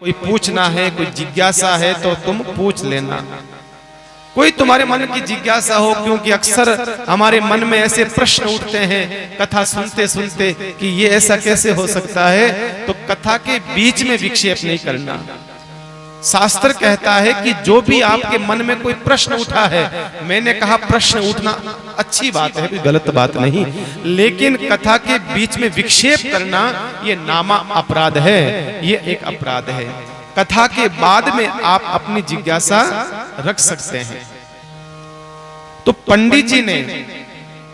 कोई पूछना है, कोई जिज्ञासा है तो तुम पूछ लेना। कोई तुम्हारे मन की जिज्ञासा हो, क्योंकि अक्सर हमारे मन में ऐसे प्रश्न उठते हैं कथा सुनते सुनते कि ये ऐसा कैसे हो सकता है, तो कथा के बीच में विक्षेप नहीं करना। शास्त्र कहता है कि जो भी आपके मन में कोई प्रश्न उठा है, मैंने कहा प्रश्न उठना अच्छी बात है, कोई गलत बात नहीं, लेकिन कथा के बीच में विक्षेप करना ये नामा अपराध है, ये एक अपराध है। कथा के बाद में आप अपनी जिज्ञासा रख सकते हैं। तो पंडित जी ने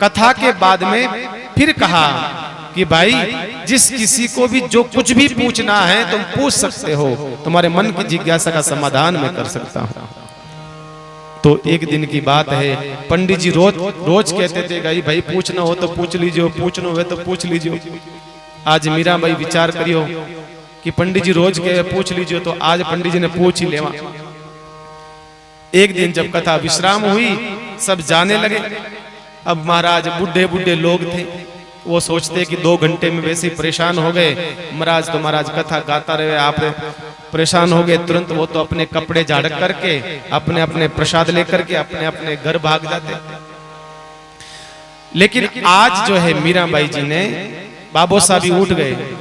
कथा के बाद में फिर कहा कि भाई जिस किसी को भी जो कुछ भी पूछना है तुम पूछ सकते हो, तुम्हारे मन की जिज्ञासा का समाधान मैं कर सकता हूं। तो एक दिन की बात है, पंडित जी रोज कहते थे भाई पूछना हो तो पूछ लीजिए, पूछना हो तो पूछ लीजिए। आज मीरा भाई विचार करियो कि पंडित जी रोज कहे पूछ लीजिए, तो आज पंडित जी ने पूछ ही लेवा। एक दिन जब कथा विश्राम हुई, सब जाने लगे। अब महाराज बुढ़े बुढ़े लोग थे, वो सोचते कि 2 घंटे में वैसे ही परेशान हो गए महाराज, तो महाराज कथा गाता रहे, आप परेशान हो गए। तुरंत वो तो अपने कपड़े झाड़ करके अपने अपने प्रसाद लेकर के अपने अपने घर भाग जाते। लेकिन आज जो है मीराबाई जी ने, बाबोसा भी उठ गए।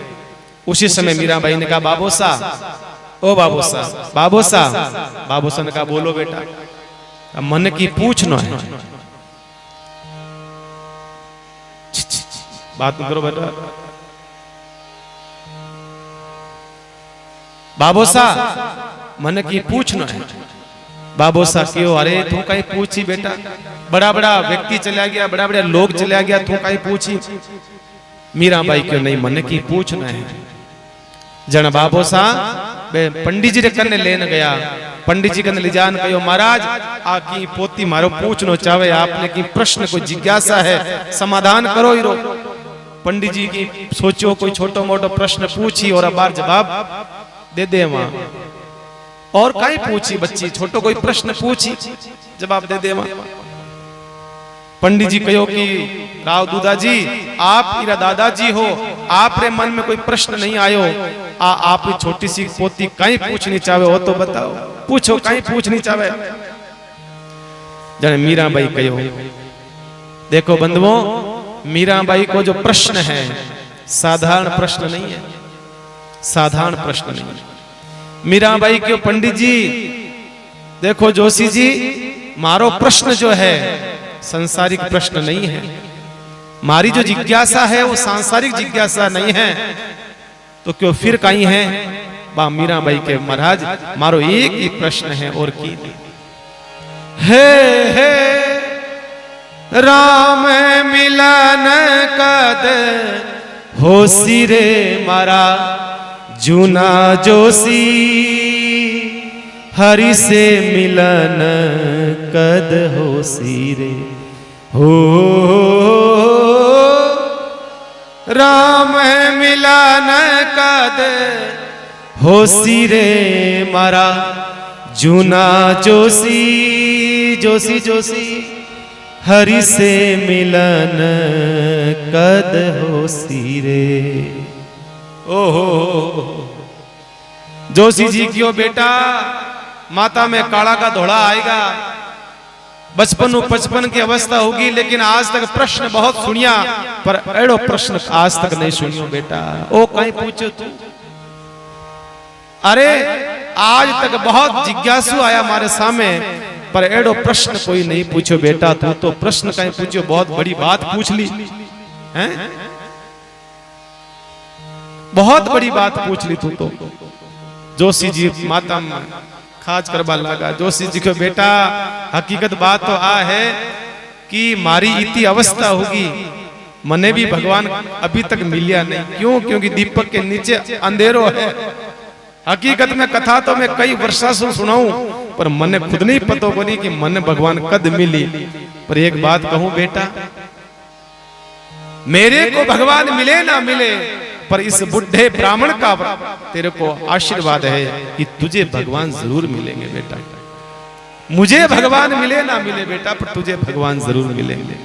उसी समय मीराबाई ने कहा बाबोसा, ओ बाबोसा, बाबोसा। बाबोसा ने कहा बोलो बेटा, मन की पूछना है, बात करो बेटा। बाबोसा मन की पूछना है। बाबोसा क्यों? अरे तू कहीं पूछी बेटा, बड़ा बड़ा व्यक्ति चला गया, बड़ा बड़ा लोग चला गया, तू कहीं पूछी। मीराबाई क्यों नहीं, मन की पूछना है। जन बाबोसा पंडित जी कने लेने गया, पंडित जी कने ले जान कहो महाराज आकी पोती मारो पूछनो चाहे, आपने की प्रश्न को जिज्ञासा है, समाधान करो ही रो। पंडित जी की सोचो कोई छोटो मोटो प्रश्न पूछी और बार जवाब दे दे वहां, और कहीं पूछी बच्ची छोटो कोई प्रश्न पूछी जवाब दे दे वहां। पंडित जी कहो कि राव दूधा जी आप मेरा दादाजी हो, आपरे मन में कोई प्रश्न नहीं आयो, आप छोटी सी पोती कहीं पूछनी चाहे हो तो बताओ, पूछो कहीं पूछनी चाहे। जन मीराबाई कहो, देखो बंधुओं, मीराबाई को जो प्रश्न है साधारण प्रश्न नहीं है, साधारण प्रश्न नहीं है। मीराबाई क्यों पंडित जी, देखो जोशी जी मारो प्रश्न जो है सांसारिक प्रश्न नहीं है, मारी जो जिज्ञासा है वो सांसारिक जिज्ञासा नहीं है, तो क्यों फिर कहीं है। बा मीराबाई के महाराज मारो एक ही प्रश्न है और की हे राम मिलन कद होसी रे मारा जूना जोशी, हरि से मिलन कद होसी रे हो। राम मिलन कद होसी रे मारा जूना जोशी, जोशी जोशी हरि से मिलन कद होसी रे। ओहो जोशी जी क्यों बेटा, माता में काला का धोड़ा आएगा, 55 की अवस्था होगी, लेकिन आज तक प्रश्न बहुत सुनिया पर एड़ो प्रश्न आज तक नहीं सुनियो बेटा। ओ कहीं पूछो तू, अरे आज तक बहुत जिज्ञासु आया हमारे सामने, पर एड़ो प्रश्न कोई नहीं पूछो बेटा। तू तो प्रश्न कहीं पूछो, बहुत बड़ी बात पूछ ली हैं, बहुत बड़ी बात पूछ ली तू तो। जोशी जी माता खाज करवा लगा। जोशी जी को बेटा हकीकत बात तो आ है कि मारी इतनी अवस्था होगी, मने भी भगवान अभी तक मिलिया नहीं। क्यों? क्योंकि दीपक के नीचे अंधेरो है। हकीकत में कथा तो मैं कई वर्षा से सुनाऊं, पर मने खुद नहीं पता बनी कि मन भगवान कद मिली। पर एक बात कहूं बेटा, मेरे को भगवान मिले ना मिले, पर इस बुढ़े ब्राह्मण का तेरे को आशीर्वाद है कि तुझे भगवान जरूर मिलेंगे बेटा। मुझे भगवान मिले ना मिले बेटा, पर तुझे भगवान जरूर मिलेंगे।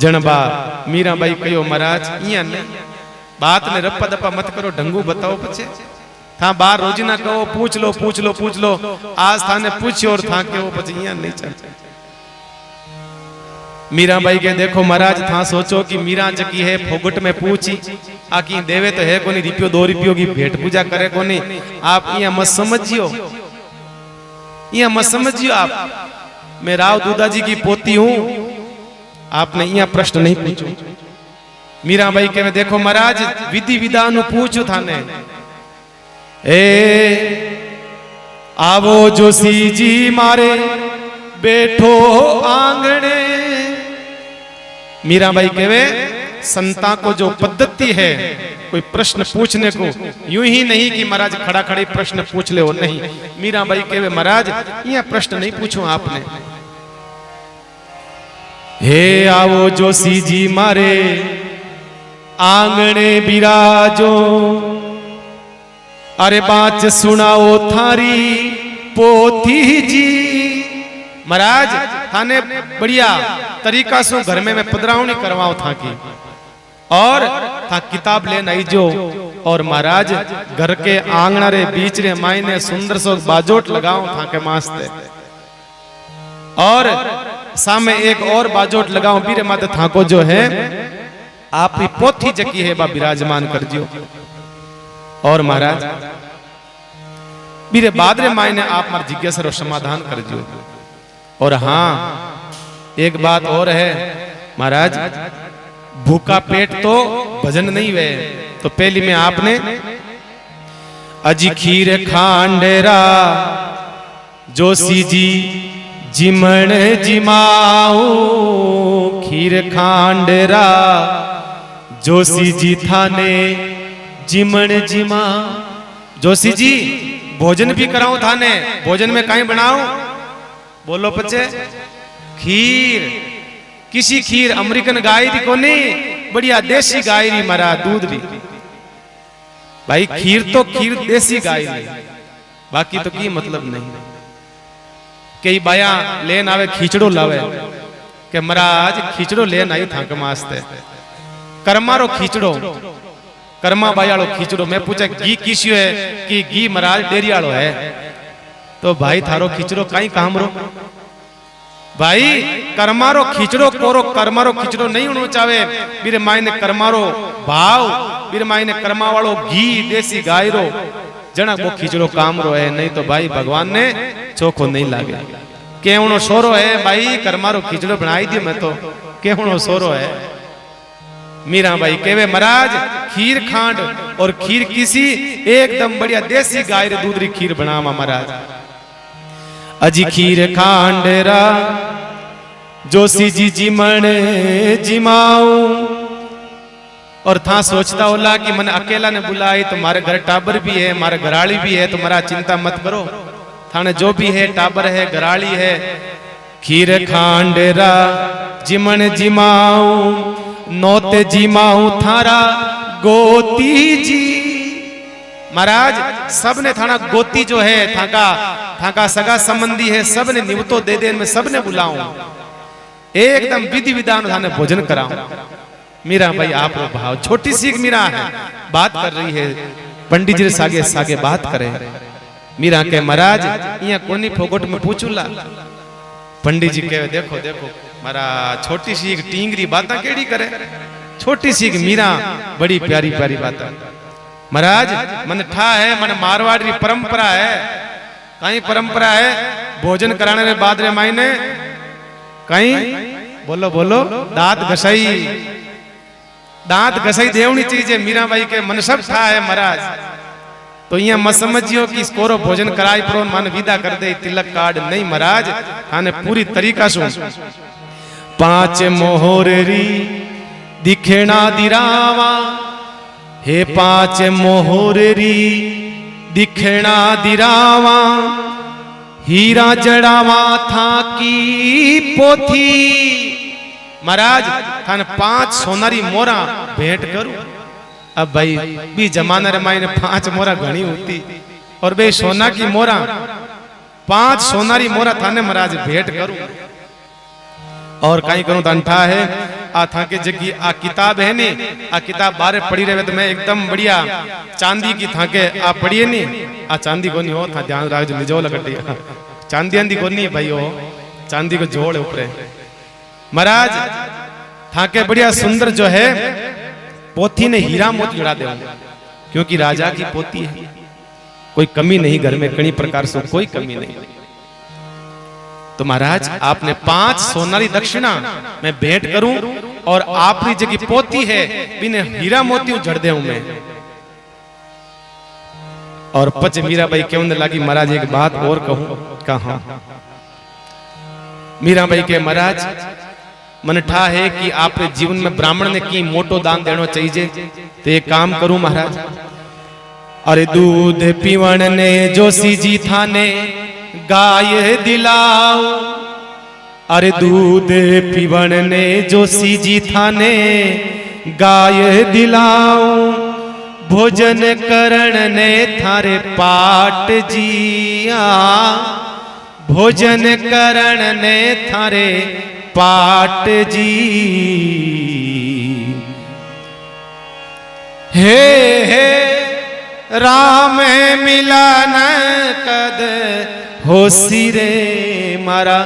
जनबा मीराबाई कहो महाराज इया नहीं, बात ने रप्पा दप्पा मत करो, ढंगू बताओ पछे था बार रोजी ना कहो पूछ लो पूछ लो पूछ लो, आज थाने पूछ्यो और था के वो पची नहीं चल। मीराबाई के देखो महाराज था सोचो कि मीरा जकी है फोगट में पूछी आकी देवे तो है कोनी, रुपयो 2 रुपयों की भेंट पूजा करे कोनी। आप यहाँ मत समझियो, यहाँ मत समझियो आप, मैं राव दूधा जी की पोती हूं, आपने यहाँ प्रश्न नहीं पूछो। मीराबाई के देखो महाराज विधि विधान पूछो थाने। आवो जोशी जी मारे बैठो आंगणे। मीराबाई कहवे संता को जो पद्धति है कोई प्रश्न पूछने को, यूं ही नहीं कि महाराज खड़ा खड़ी प्रश्न पूछ ले, वो नहीं। मीराबाई कहवे महाराज यह प्रश्न नहीं पूछो आपने। हे आवो जोशी जी मारे आंगणे बिराजो, अरे बात सुनाओ थारी पोथी जी। महाराज थाने बढ़िया तरीका से घर में मैं पधरावनी करवाऊं था की, और था किताब लेना आई जो, और महाराज घर के आंगना रे बीच रे मायने सुंदर सो बाजोट लगाऊं था के मास्ते, और सामने एक और बाजोट लगाऊं बीरे माते था को जो है आपकी पोथी जकी है बा विराजमान कर दियो। और महाराज बीरे बाद रे मायने आप मार जिज्ञासा रो समाधान कर दियो। और हाँ एक बात और है महाराज, भूखा पेट तो भजन नहीं वे, तो पहली में आपने अजी खीर खांडेरा जोशी जी जिमण जिमाऊ, खीर खांडेरा जोशी जी थाने जिमण जिमा। जोशी जी भोजन भी कराऊं थाने, भोजन में कहीं बनाऊं, बोलो बच्चे खीर। किसी खीर अमेरिकन गाय दी को नहीं, बढ़िया देसी गाय री मरा दूध री। भाई खीर तो खीर देसी गाय री, बाकी तो की मतलब नहीं। कई बाया लेन आवे खींचड़ो लावे के महाराज खींचड़ो लेन आई था कमास्ते, कर्मारो खींचड़ो, कर्मा बायालो खींचड़ो। मैं पूछा घी किसियो है कि घी महाराज डेरी आलो है, तो भाई थारो खींचड़ो कहीं काम रो भाई, कर्मारो खींचड़ो कोरो, कर्मारो खींचड़ो नहीं होनो चाहे। बीरे मायने कर्मारो भाव, बीरे मायने कर्मा वालो घी देसी गाय रो जना वो खींचड़ो काम रो है, नहीं तो भाई भगवान ने चोखो नहीं लागे। केवनो सोरो है भाई, कर्मारो खींचड़ो बनाई दियो, मैं तो केवनो सोरो है। मीराबाई कहवे महाराज खीर खांड, और खीर किसी एकदम बढ़िया देसी गाय रे दूध री खीर बनावा महाराज। अजी खीर खांडेरा जोशी जी जिमण जिमाऊ। और था सोचता होला कि मन अकेला ने बुलाई तो मारे घर टाबर भी है, मारे घराली भी है, तो मारा चिंता मत करो, थाने जो भी है टाबर है घराली है। खीर खांडेरा जिमण जिमाऊ, नौते जिमाऊ थारा गोती जी। महाराज सबने थाना गोती जो है थाका सगा संबंधी है, सबने निवतो दे दे, मैं सबने बुलाऊं, एकदम विधि विधान थाने भोजन कराऊं। मीरा भाई आप रो भाव, छोटी सी मीरा है बात कर रही है, पंडित जी सागे सागे बात करे। मीरा के महाराज यहाँ कोनी फोगोट में पूछूला। पंडित जी कहे देखो देखो महाराज छोटी सी एक टींगरी बात केड़ी करे, छोटी सी मीरा बड़ी प्यारी प्यारी बात। महाराज मन ठा है, मन मारवाड़ी परंपरा है, कहीं परंपरा है भोजन कराने के बाद रे मायने कहीं बोलो बोलो दांत घसाई देवनी चीज है। मीरा भाई के मन सब ठा है महाराज, तो यहाँ मत समझियो कि कोरो भोजन कराई प्रो मन विदा कर दे तिलक कार्ड नहीं महाराज, थाने पूरी तरीका से 5 मोहरी दिखेना दिरावा। हे 5 मोहरी दिखेना दिरावा, हीरा जड़ावा था की पोथी। महाराज थाने 5 सोनारी मोरा भेंट करूं। अब भाई भी जमाना रे मायने 5 मोरा घनी होती, और बे सोना की मोरा 5 सोनारी मोरा थाने महाराज भेंट करूं। और कहीं करूं तंठा है आ था के जगी आ किताब है नी आ किताब बारे पढ़ी रहे तो मैं एकदम बढ़िया चांदी की था के आ पढ़िए नी आ चांदी को नहीं हो था ध्यान रख निजो लगटी चांदी आंदी को नहीं भाई हो चांदी को जोड़ है ऊपर महाराज था के बढ़िया सुंदर जो है पोथी ने हीरा मोती जड़ा दे क्योंकि राजा की पोती है कोई कमी नहीं घर में कई प्रकार से कोई कमी नहीं। तो महाराज आपने 5 सोनारी दक्षिणा मैं भेंट करूं और आपकी जगह पोती है बिने हीरा मोती जड़ दे मैं। और पच मीराबाई क्यों न लगी महाराज एक बात और कहूं कहा मीराबाई के महाराज मन ठा है कि आपने जीवन में ब्राह्मण ने की मोटो दान देना चाहिए तो एक काम करूं महाराज। अरे दूध पीवण ने जोशी जी थाने गाय दिलाओ अरे दूध पीवण ने जोशी जी थाने गाय दिलाओ भोजन करण ने थारे पाट जिया भोजन करण ने थारे पाट जी हे राम मिलन कद होसी रे मारा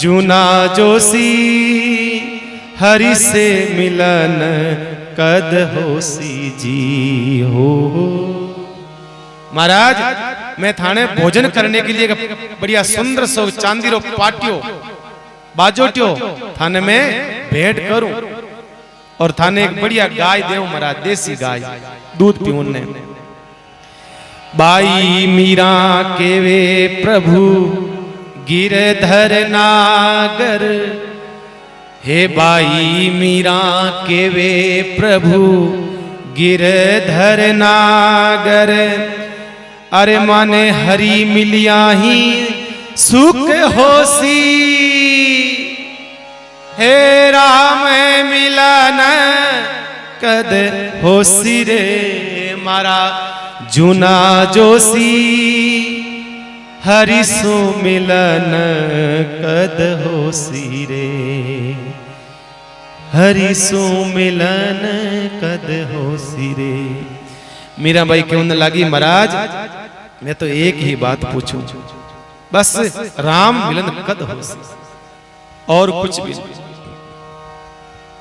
जूना जोशी हरि से मिलन कद होसी जी हो। महाराज मैं थाने भोजन करने के लिए बढ़िया सुंदर सो चांदी रो पाटियो बाजोटियो थाने में भेंट करूं और थाने एक बढ़िया गाय देव महाराज देसी गाय दूध पीऊं ने। बाई मीरा केवे प्रभु गिरधर नागर हे बाई मीरा केवे प्रभु गिरधर नागर अरे माने हरि मिलिया ही सुख होसी हे राम मिलन कद होसी रे मारा जूना जोशी हरि सो मिलन कद होसी रे हरि सो मिलन कद होसी रे। मीराबाई क्यों न लगी महाराज मैं तो एक ही बात पूछूं बस राम मिलन कद होसी और कुछ भी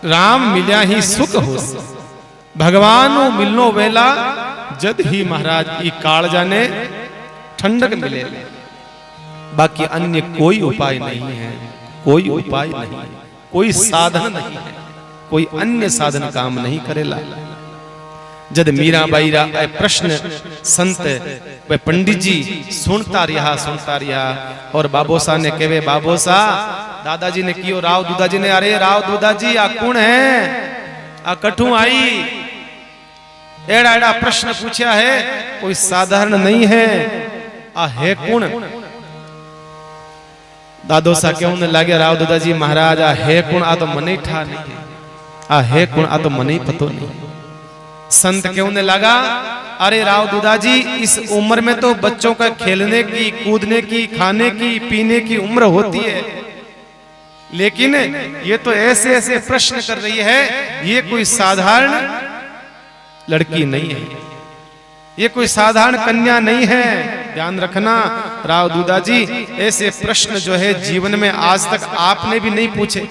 राम मिल्या ही सुख होसी भगवान मिलनो वेला जद ही महाराज ई काल जाने ठंडक मिले बाकी अन्य कोई उपाय नहीं है कोई उपाय नहीं है कोई साधन नहीं है कोई अन्य साधन काम नहीं करेला। जद मीराबाई रा प्रश्न संत वे पंडित जी सुनता रहा और बाबोसा ने कहे बाबोसा दादाजी ने कियो राव दूदाजी ने अरे राव दूदाजी आ कौन है आ कठू आई एड़ा एड़ा प्रश्न पूछा है कोई साधारण नहीं है आ है कौन। दादोसा क्यों न लागे राव दादाजी महाराज आ है कौन आ तो मने ठा नहीं आ है कौन आ तो मने पतो नहीं। संत क्यों ने लगा अरे राव दादाजी इस उम्र में तो बच्चों का खेलने की कूदने की खाने की पीने की उम्र होती है लेकिन ये तो ऐसे ऐसे प्रश्न कर रही है ये कोई साधारण लड़की नहीं है ये कोई साधारण कन्या नहीं है। ध्यान रखना राव दूदाजी ऐसे प्रश्न जो है जीवन में आज तक आपने भी नहीं पूछे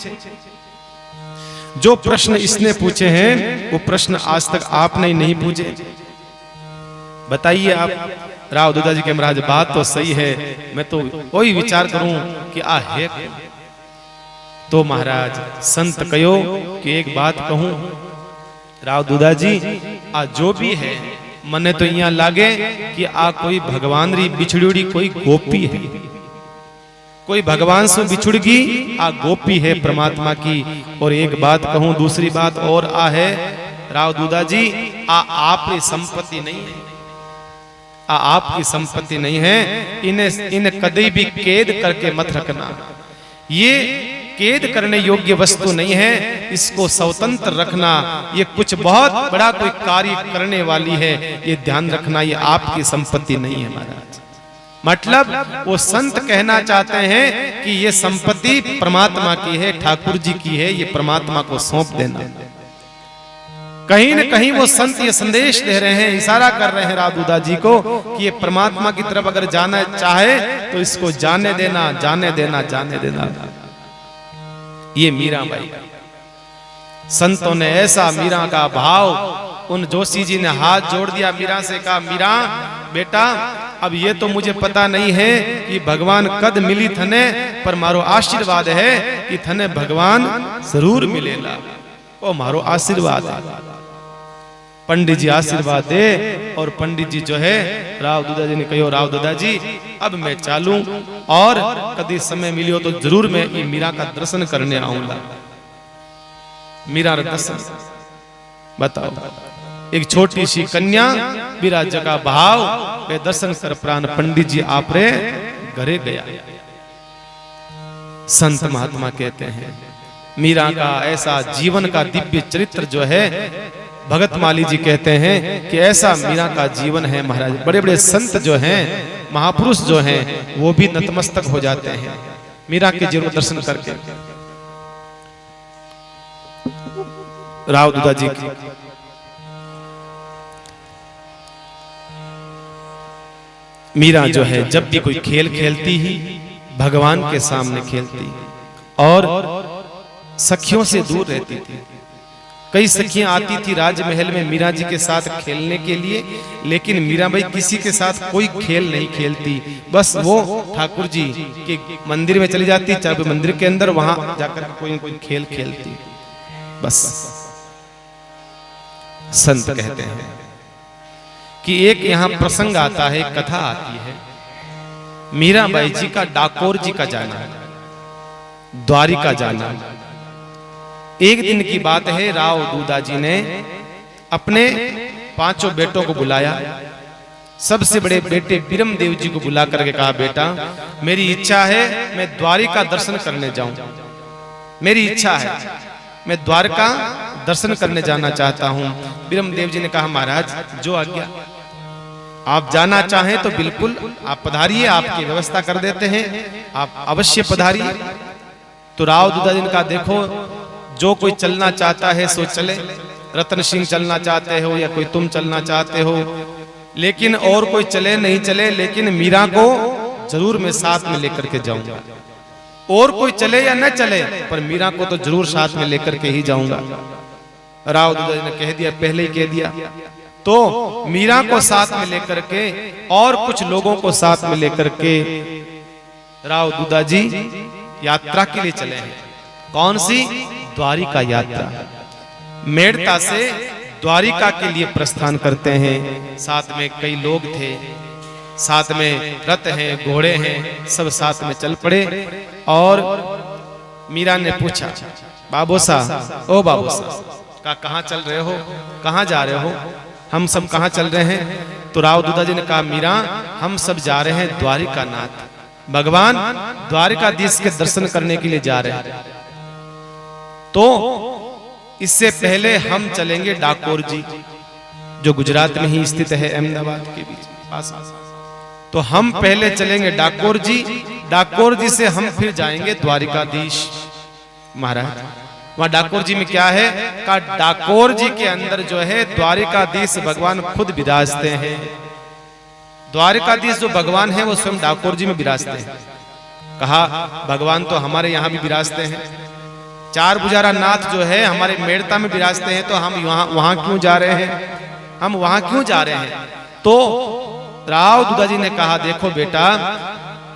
जो प्रश्न इसने पूछे हैं वो प्रश्न आज तक आपने नहीं पूछे। बताइए आप राव दूदाजी के महाराज बात तो सही है मैं तो कोई विचार करूं कि आ है तो महाराज संत कहो कि एक बात कहूं राव दूदाजी आ जो भी है मने तो यहाँ लागे कि आ कोई भगवान री बिछड़ी कोई गोपी है कोई भगवान से बिछुड़गी आ गोपी है परमात्मा की। और एक बात कहूं दूसरी बात और आ है राव दूदाजी आ आपकी संपत्ति नहीं है आ आपकी संपत्ति नहीं है इन कभी भी कैद करके मत रखना ये कैद करने योग्य वस्तु नहीं है इसको स्वतंत्र रखना ये कुछ बहुत बड़ा कोई कार्य करने वाली है ये ध्यान रखना ये आपकी संपत्ति नहीं है महाराज। मतलब वो संत कहना चाहते हैं कि ये संपत्ति परमात्मा की है, ठाकुर जी की है, ये परमात्मा को सौंप देना। कहीं न कहीं वो संत ये संदेश दे रहे हैं, इशारा कर रहे हैं रावदूदा जी को कि ये परमात्मा की तरफ अगर जाना चाहे तो इसको जाने देना, जाने देना, जाने देना। ये मीराबाई, संतों ने ऐसा मीरा का भाव, उन जोशी जी ने हाथ जोड़ दिया मीरा से, कहा मीरा बेटा अब ये तो मुझे पता नहीं है कि भगवान कद मिली थने, पर मारो आशीर्वाद है कि थने भगवान जरूर मिलेला, वो मारो आशीर्वाद है। पंडित जी आशीर्वाद दे और पंडित जी जो है रावदूदा जी ने कहो, रावदूदा जी अब मैं चालूं और कभी समय मिलियो तो जरूर मैं ये मीरा का दर्शन करने आऊंगा। मीरा दर्शन बताओ, एक छोटी सी कन्या विराज का भाव वे दर्शन कर प्राण पंडित जी आप रे घरे गया। संत महात्मा कहते हैं मीरा का ऐसा जीवन का दिव्य चरित्र जो है, भगत माली जी कहते हैं कि ऐसा मीरा का जीवन है महाराज। बड़े बड़े संत जो हैं, महापुरुष जो हैं, वो भी नतमस्तक हो जाते हैं मीरा के जरूर दर्शन करके। रावदूदा जी की मीरा जो है जब भी कोई खेल खेलती ही भगवान के सामने खेलती और सखियों से दूर रहती थी। कई सखियां आती थी राजमहल में मीरा जी के साथ खेलने के लिए, लेकिन मीराबाई किसी के साथ कोई खेल नहीं खेलती, बस वो ठाकुर जी के मंदिर में चली जाती, चाहे मंदिर के अंदर वहां जाकर कोई न कोई खेल खेलती बस। संत कहते हैं कि एक यहां प्रसंग आता है, कथा आती है, मीराबाई जी का डाकोर जी का जाना, द्वारिका जाना। एक दिन की बात है, रावदूदा जी ने अपने पांचों बेटों को बुलाया। सबसे बड़े बेटे बिरमदेव जी को बुला करके कहा, बेटा मेरी इच्छा है मैं द्वारिका दर्शन करने जाऊं, मेरी इच्छा है मैं द्वारका दर्शन करने जाना चाहता हूं। बिरमदेव जी ने कहा, महाराज जो आज्ञा, आप जाना चाहें तो बिल्कुल आप पधारिए, आपकी व्यवस्था कर देते हैं, आप अवश्य पधारिए। तो रावदूदा जी ने कहा, देखो जो कोई चलना चाहता है सो चले, रतन सिंह चलना चाहते हो या कोई तुम चलना चाहते हो, लेकिन और कोई चले नहीं चले, लेकिन मीरा को जरूर मैं साथ में लेकर के जाऊंगा। और कोई चले या न चले, पर मीरा को तो जरूर साथ में लेकर के ही जाऊंगा। रावदूदा जी ने कह दिया, पहले ही कह दिया। तो मीरा को साथ में लेकर के और कुछ लोगों को साथ में लेकर के रावदूदा जी यात्रा के लिए चले हैं। कौन सी? द्वारिका यात्रा। मेड़ता से द्वारिका के लिए प्रस्थान करते हैं। साथ में कई लोग थे, साथ में रथ हैं, घोड़े हैं, सब साथ में चल पड़े। और मीरा ने पूछा, बाबूसा, ओ बाबूसा, कहाँ चल रहे हो, कहाँ जा रहे हो, हम सब कहाँ चल रहे हैं? तो रावदूदा जी ने कहा, मीरा हम सब जा रहे हैं द्वारिका नाथ, भगवान द्वारिकाधीश के दर्शन करने के लिए जा रहे हैं। तो इससे पहले हम चलेंगे डाकोर जी, जो गुजरात में ही स्थित है, अहमदाबाद के बीच पास। तो हम पहले चलेंगे डाकोर जी, डाकोर जी से हम फिर जाएंगे द्वारिकाधीश। महाराज वहां डाकोर जी में क्या है? का डाकोर जी के अंदर जो है द्वारिकाधीश भगवान खुद विराजते हैं। द्वारिकाधीश जो भगवान है वो स्वयं डाकोर जी में विराजते हैं। कहा भगवान तो हमारे यहाँ भी विराजते हैं, चार बुजारा नाथ जो है हमारे मेड़ता में विराजते हैं, तो हम वहां क्यों जा रहे हैं, हम वहां क्यों जा रहे हैं? तो रावदूदा जी ने कहा, देखो बेटा,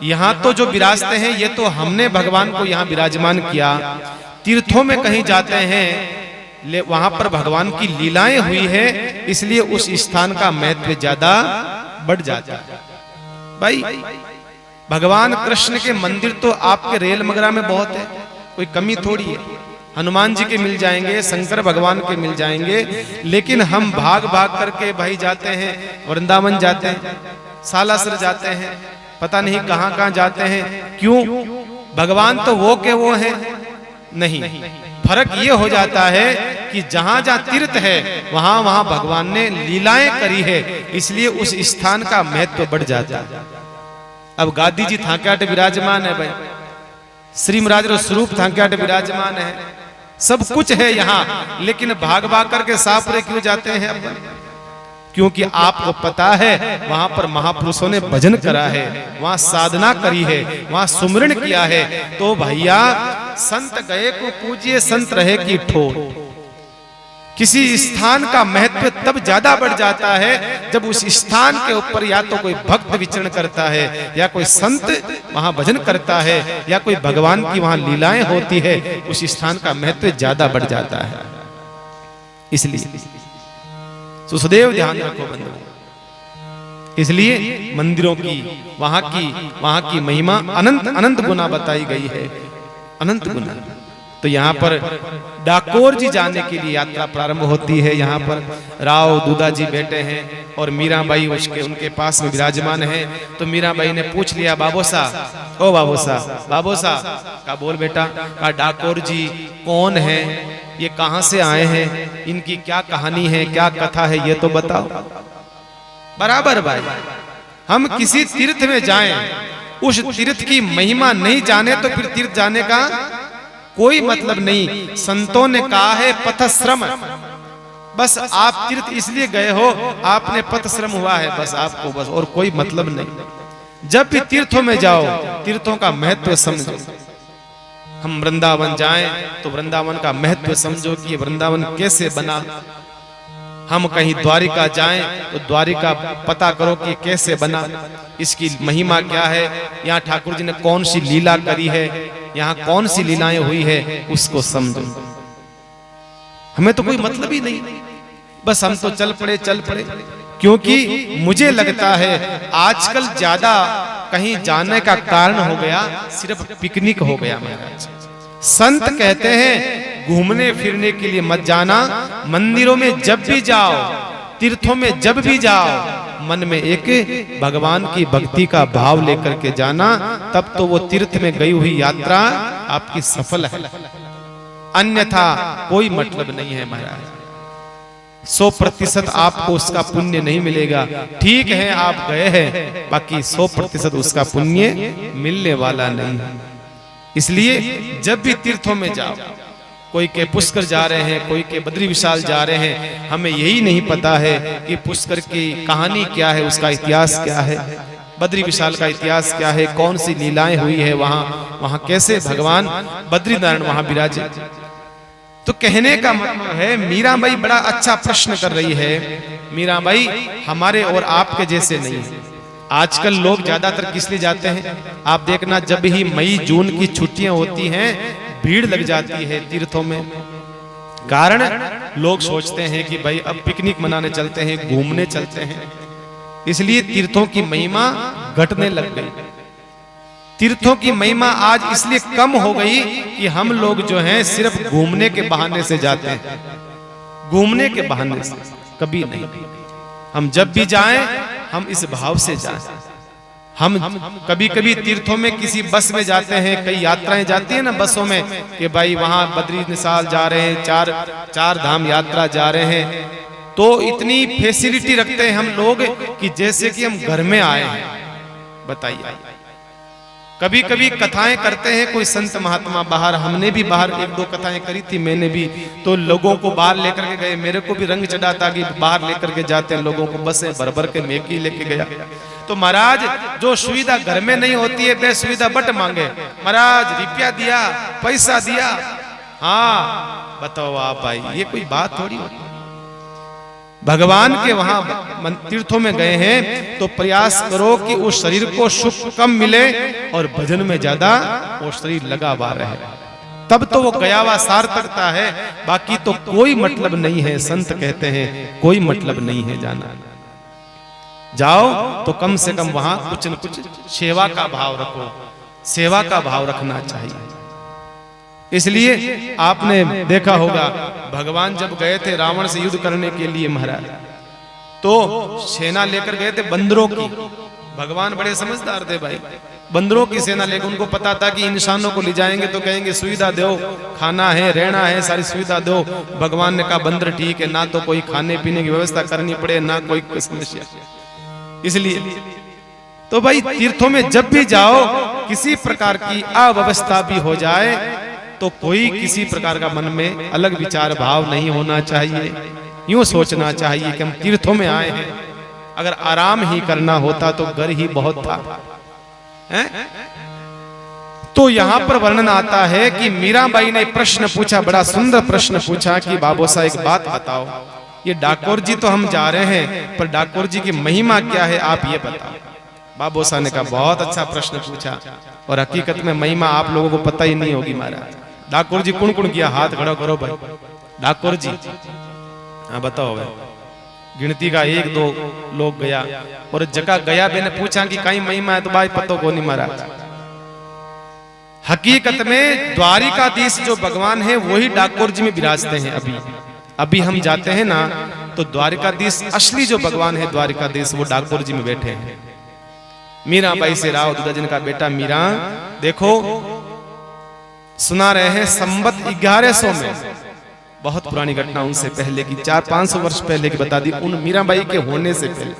यहाँ तो जो विराजते हैं ये तो हमने भगवान को यहाँ विराजमान किया। तीर्थों में कहीं जाते हैं वहां पर भगवान की लीलाएं हुई है, इसलिए उस स्थान का महत्व ज्यादा बढ़ जाता है। भाई भगवान कृष्ण के मंदिर तो आपके रेल मगरा में बहुत है, कोई कमी थोड़ी है। हनुमान जी के मिल जाएंगे, शंकर भगवान के मिल जाएंगे, लेकिन हम भाग भाग करके भाई जाते हैं, वृंदावन जाते हैं, सालासर जाते हैं, पता नहीं कहां कहां जाते हैं। क्यों? भगवान तो वो के वो हैं? नहीं, फर्क ये हो जाता है कि जहां जहां तीर्थ है वहां वहां भगवान ने लीलाएं करी है, इसलिए उस स्थान का महत्व बढ़ जाता है। अब गादी जी थाक्याट विराजमान है भाई, श्री महाराज रो स्वरूप थाक्याट विराजमान है, सब कुछ है यहाँ, लेकिन भाग भाग करके सापुरे क्यों जाते हैं अपन? क्योंकि आपको पता है वहां पर महापुरुषों ने भजन करा है, वहां साधना करी है, वहां सुमरण किया है। तो भैया संत गए को पूजिए, संत रहे की ठोर। किसी स्थान का महत्व तब ज्यादा बढ़ जाता है जब उस स्थान के ऊपर या तो कोई भक्त विचरण करता है, या कोई संत वहां भजन करता है, या कोई भगवान की वहां लीलाएं होती है, उस स्थान का महत्व ज्यादा बढ़ जाता है। इसलिए सुसदेव ध्यान रखो बंधु। इसलिए मंदिरों की वहां की महिमा अनंत अनंत गुना बताई गई है, अनंत गुना। तो यहाँ पर डाकोर जी जाने के लिए यात्रा प्रारंभ होती है। यहाँ पर राव दूधा जी बैठे हैं और मीराबाई उनके पास में विराजमान है। तो मीराबाई ने पूछ लिया, बाबोसा, ओ बाबोसा, बाबोसा का बोल बेटा, का डाकोर जी कौन है, ये कहां से आए हैं, इनकी क्या कहानी है, क्या कथा है, ये तो बताओ। बराबर भाई, हम किसी तीर्थ में जाएं, उस तीर्थ की महिमा नहीं जाने तो फिर तीर्थ जाने का कोई मतलब नहीं। संतों ने कहा है पथश्रम, बस आप तीर्थ इसलिए गए हो, आपने पथश्रम हुआ है बस आपको, बस और कोई मतलब नहीं। जब भी तीर्थों में जाओ, तीर्थों का महत्व समझो। हम वृंदावन जाएं तो वृंदावन का महत्व समझो कि वृंदावन कैसे बना। हम कहीं द्वारिका जाएं तो द्वारिका पता करो कि कैसे बना, इसकी महिमा क्या है, यहाँ ठाकुर जी ने कौन सी लीला करी है, यहाँ कौन सी लीलाएं हुई है, उसको समझो। हमें तो कोई मतलब ही नहीं, बस हम तो चल पड़े। क्योंकि मुझे लगता है आजकल ज्यादा कहीं जाने का कारण हो गया सिर्फ पिकनिक हो गया महाराज। संत कहते हैं घूमने फिरने के लिए मत जाना, मंदिरों में जब भी जाओ, तीर्थों में जब भी जाओ, मन में एक भगवान की भक्ति का भाव लेकर के जाना, तब तो वो तीर्थ में गई हुई यात्रा आपकी सफल है। अन्यथा कोई मतलब नहीं है महाराज। 100% आपको उसका पुण्य नहीं मिलेगा। ठीक है आप गए हैं, बाकी 100% उसका पुण्य मिलने वाला नहीं है। इसलिए जब भी तीर्थों में जाओ, कोई के पुष्कर जा रहे हैं, कोई के बद्री विशाल जा रहे हैं, हमें यही नहीं पता है कि पुष्कर की कहानी क्या है, उसका इतिहास क्या है, बद्री विशाल का इतिहास क्या है, कौन सी लीलाएं हुई है वहां कैसे भगवान बद्रीनारायण वहां विराजे। तो कहने का मतलब है, मीराबाई बड़ा अच्छा प्रश्न कर रही है। मीराबाई हमारे और आपके जैसे नहीं है। आजकल लोग ज्यादातर किस लिए जाते हैं, आप देखना, जब ही मई जून की छुट्टियां होती हैं भीड़ लग जाती है तीर्थों में। कारण लोग सोचते हैं कि भाई अब पिकनिक मनाने चलते हैं, घूमने चलते हैं, इसलिए तीर्थों की महिमा घटने लग गई। तीर्थों की महिमा आज इसलिए कम हो गई कि हम लोग जो हैं सिर्फ घूमने के बहाने से जाते हैं, घूमने के बहाने से, कभी नहीं। हम जब भी जाएं हम इस भाव से जाएं। हम कभी कभी तीर्थों में किसी बस में जाते हैं, कई यात्राएं जाती है ना बसों में, कि भाई वहां बद्री निसाल जा रहे हैं, चार धाम यात्रा जा रहे हैं, तो इतनी फैसिलिटी रखते हैं हम लोग कि जैसे कि हम घर में आए हैं। बताइए, कभी कभी कथाएं करते हैं कोई संत महात्मा बाहर, हमने भी बाहर 1-2 कथाएं करी थी, मैंने भी, तो लोगों को बाहर लेकर के गए, मेरे को भी रंग चढ़ा था कि बाहर लेकर के जाते हैं लोगों को, बसें भर भर के मेकी लेके गया। तो महाराज जो सुविधा घर में नहीं होती है वे सुविधा बट मांगे, महाराज रुपया दिया, पैसा दिया, हाँ बताओ आप भाई, ये कोई बात थोड़ी होती। भगवान के वहां तीर्थों में गए हैं तो प्रयास करो कि उस शरीर को सुख कम मिले और भजन में ज्यादा वो शरीर लगा हुआ रहे, तब तो वो गया हुआ सार्थकता है। बाकी तो कोई मतलब नहीं है। संत कहते हैं कोई मतलब नहीं है जाना। जाओ तो कम से कम वहां कुछ न कुछ सेवा का भाव रखो, सेवा का भाव रखना चाहिए। इसलिए आपने देखा होगा भगवान जब गए थे रावण से युद्ध करने के लिए महाराज, तो सेना लेकर गए थे बंदरों की। भगवान बड़े समझदार थे भाई, बंदरों की सेना लेकर, उनको पता था कि इंसानों को ले जाएंगे तो कहेंगे सुविधा दो, खाना है, रहना है, सारी सुविधा दो। भगवान ने कहा बंदर ठीक है, ना तो कोई खाने पीने की व्यवस्था करनी पड़े, ना कोई समस्या। इसलिए तो भाई तीर्थों में जब भी जाओ, किसी प्रकार की अव्यवस्था भी हो जाए तो कोई किसी प्रकार का मन में अलग विचार भाव नहीं होना चाहिए। यूं सोचना चाहिए कि हम तीर्थों में आए हैं, अगर आराम ही करना होता तो घर ही बहुत था, हैं? तो यहां पर वर्णन आता है कि मीराबाई ने प्रश्न पूछा, बड़ा सुंदर प्रश्न पूछा कि बाबूसा एक बात बताओ, ये डाकोर जी तो हम जा रहे हैं, पर डाकोर जी की महिमा क्या है आप ये बताओ। बाबूसा ने कहा बहुत अच्छा प्रश्न पूछा, और हकीकत में महिमा आप लोगों को पता ही नहीं होगी महाराज। डाकोर जी कुण कुण किया, हाथ खड़ा करो भाई। डाकोर जी, हाँ बताओ भाई। गिनती का 1-2 लोग गया, और जगह गया मैंने पूछा कि कहीं महिमा है, तो भाई पतो को नहीं महाराज। हकीकत में द्वारिकाधीश जो भगवान है वही डाकोर जी में विराजते हैं। अभी हम जाते हैं ना, तो द्वारिकाधीश असली जो भगवान है द्वारिकाधीश, वो डाकोर जी में बैठे हैं। मीराबाई से राव दुदाजन का बेटा मीरा, देखो सुना रहे हैं संवत 1100 में, बहुत पुरानी घटना उनसे पहले की, 400-500 वर्ष पहले की बता दी, उन मीराबाई के होने से पहले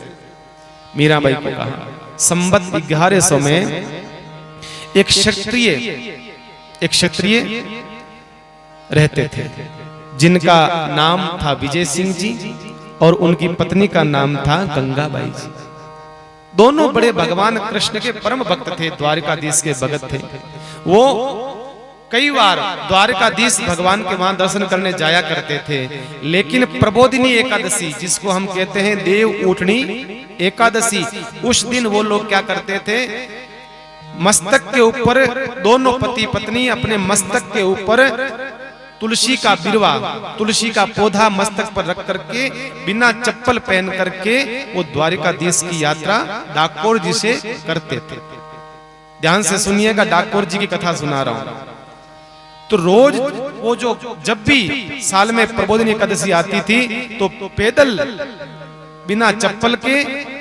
मीराबाई को कहा संवत 1100 में एक क्षत्रिय रहते थे जिनका नाम था विजय सिंह जी, और उनकी पत्नी का नाम था गंगाबाई जी। दोनों बड़े भगवान कृष्ण के परम भक्त थे, द्वारिकाधीश के भगत थे। वो कई बार द्वारिकाधीश भगवान के वहां दर्शन करने जाया करते थे, लेकिन प्रबोधिनी एकादशी, जिसको हम कहते हैं देव उठनी एकादशी, उस दिन वो लोग क्या करते थे, मस्तक के ऊपर दोनों पति पत्नी अपने मस्तक के ऊपर तुलसी का बिरवा, तुलसी का पौधा मस्तक पर रख करके बिना चप्पल पहन करके वो द्वारिकाधीश की यात्रा डाकोर जी से करते थे। ध्यान से सुनिएगा, डाकोर जी की कथा सुना रहा हूं। तो रोज वो जो जब भी साल में प्रबोधिनी एकादशी आती थी, तो पैदल बिना चप्पल के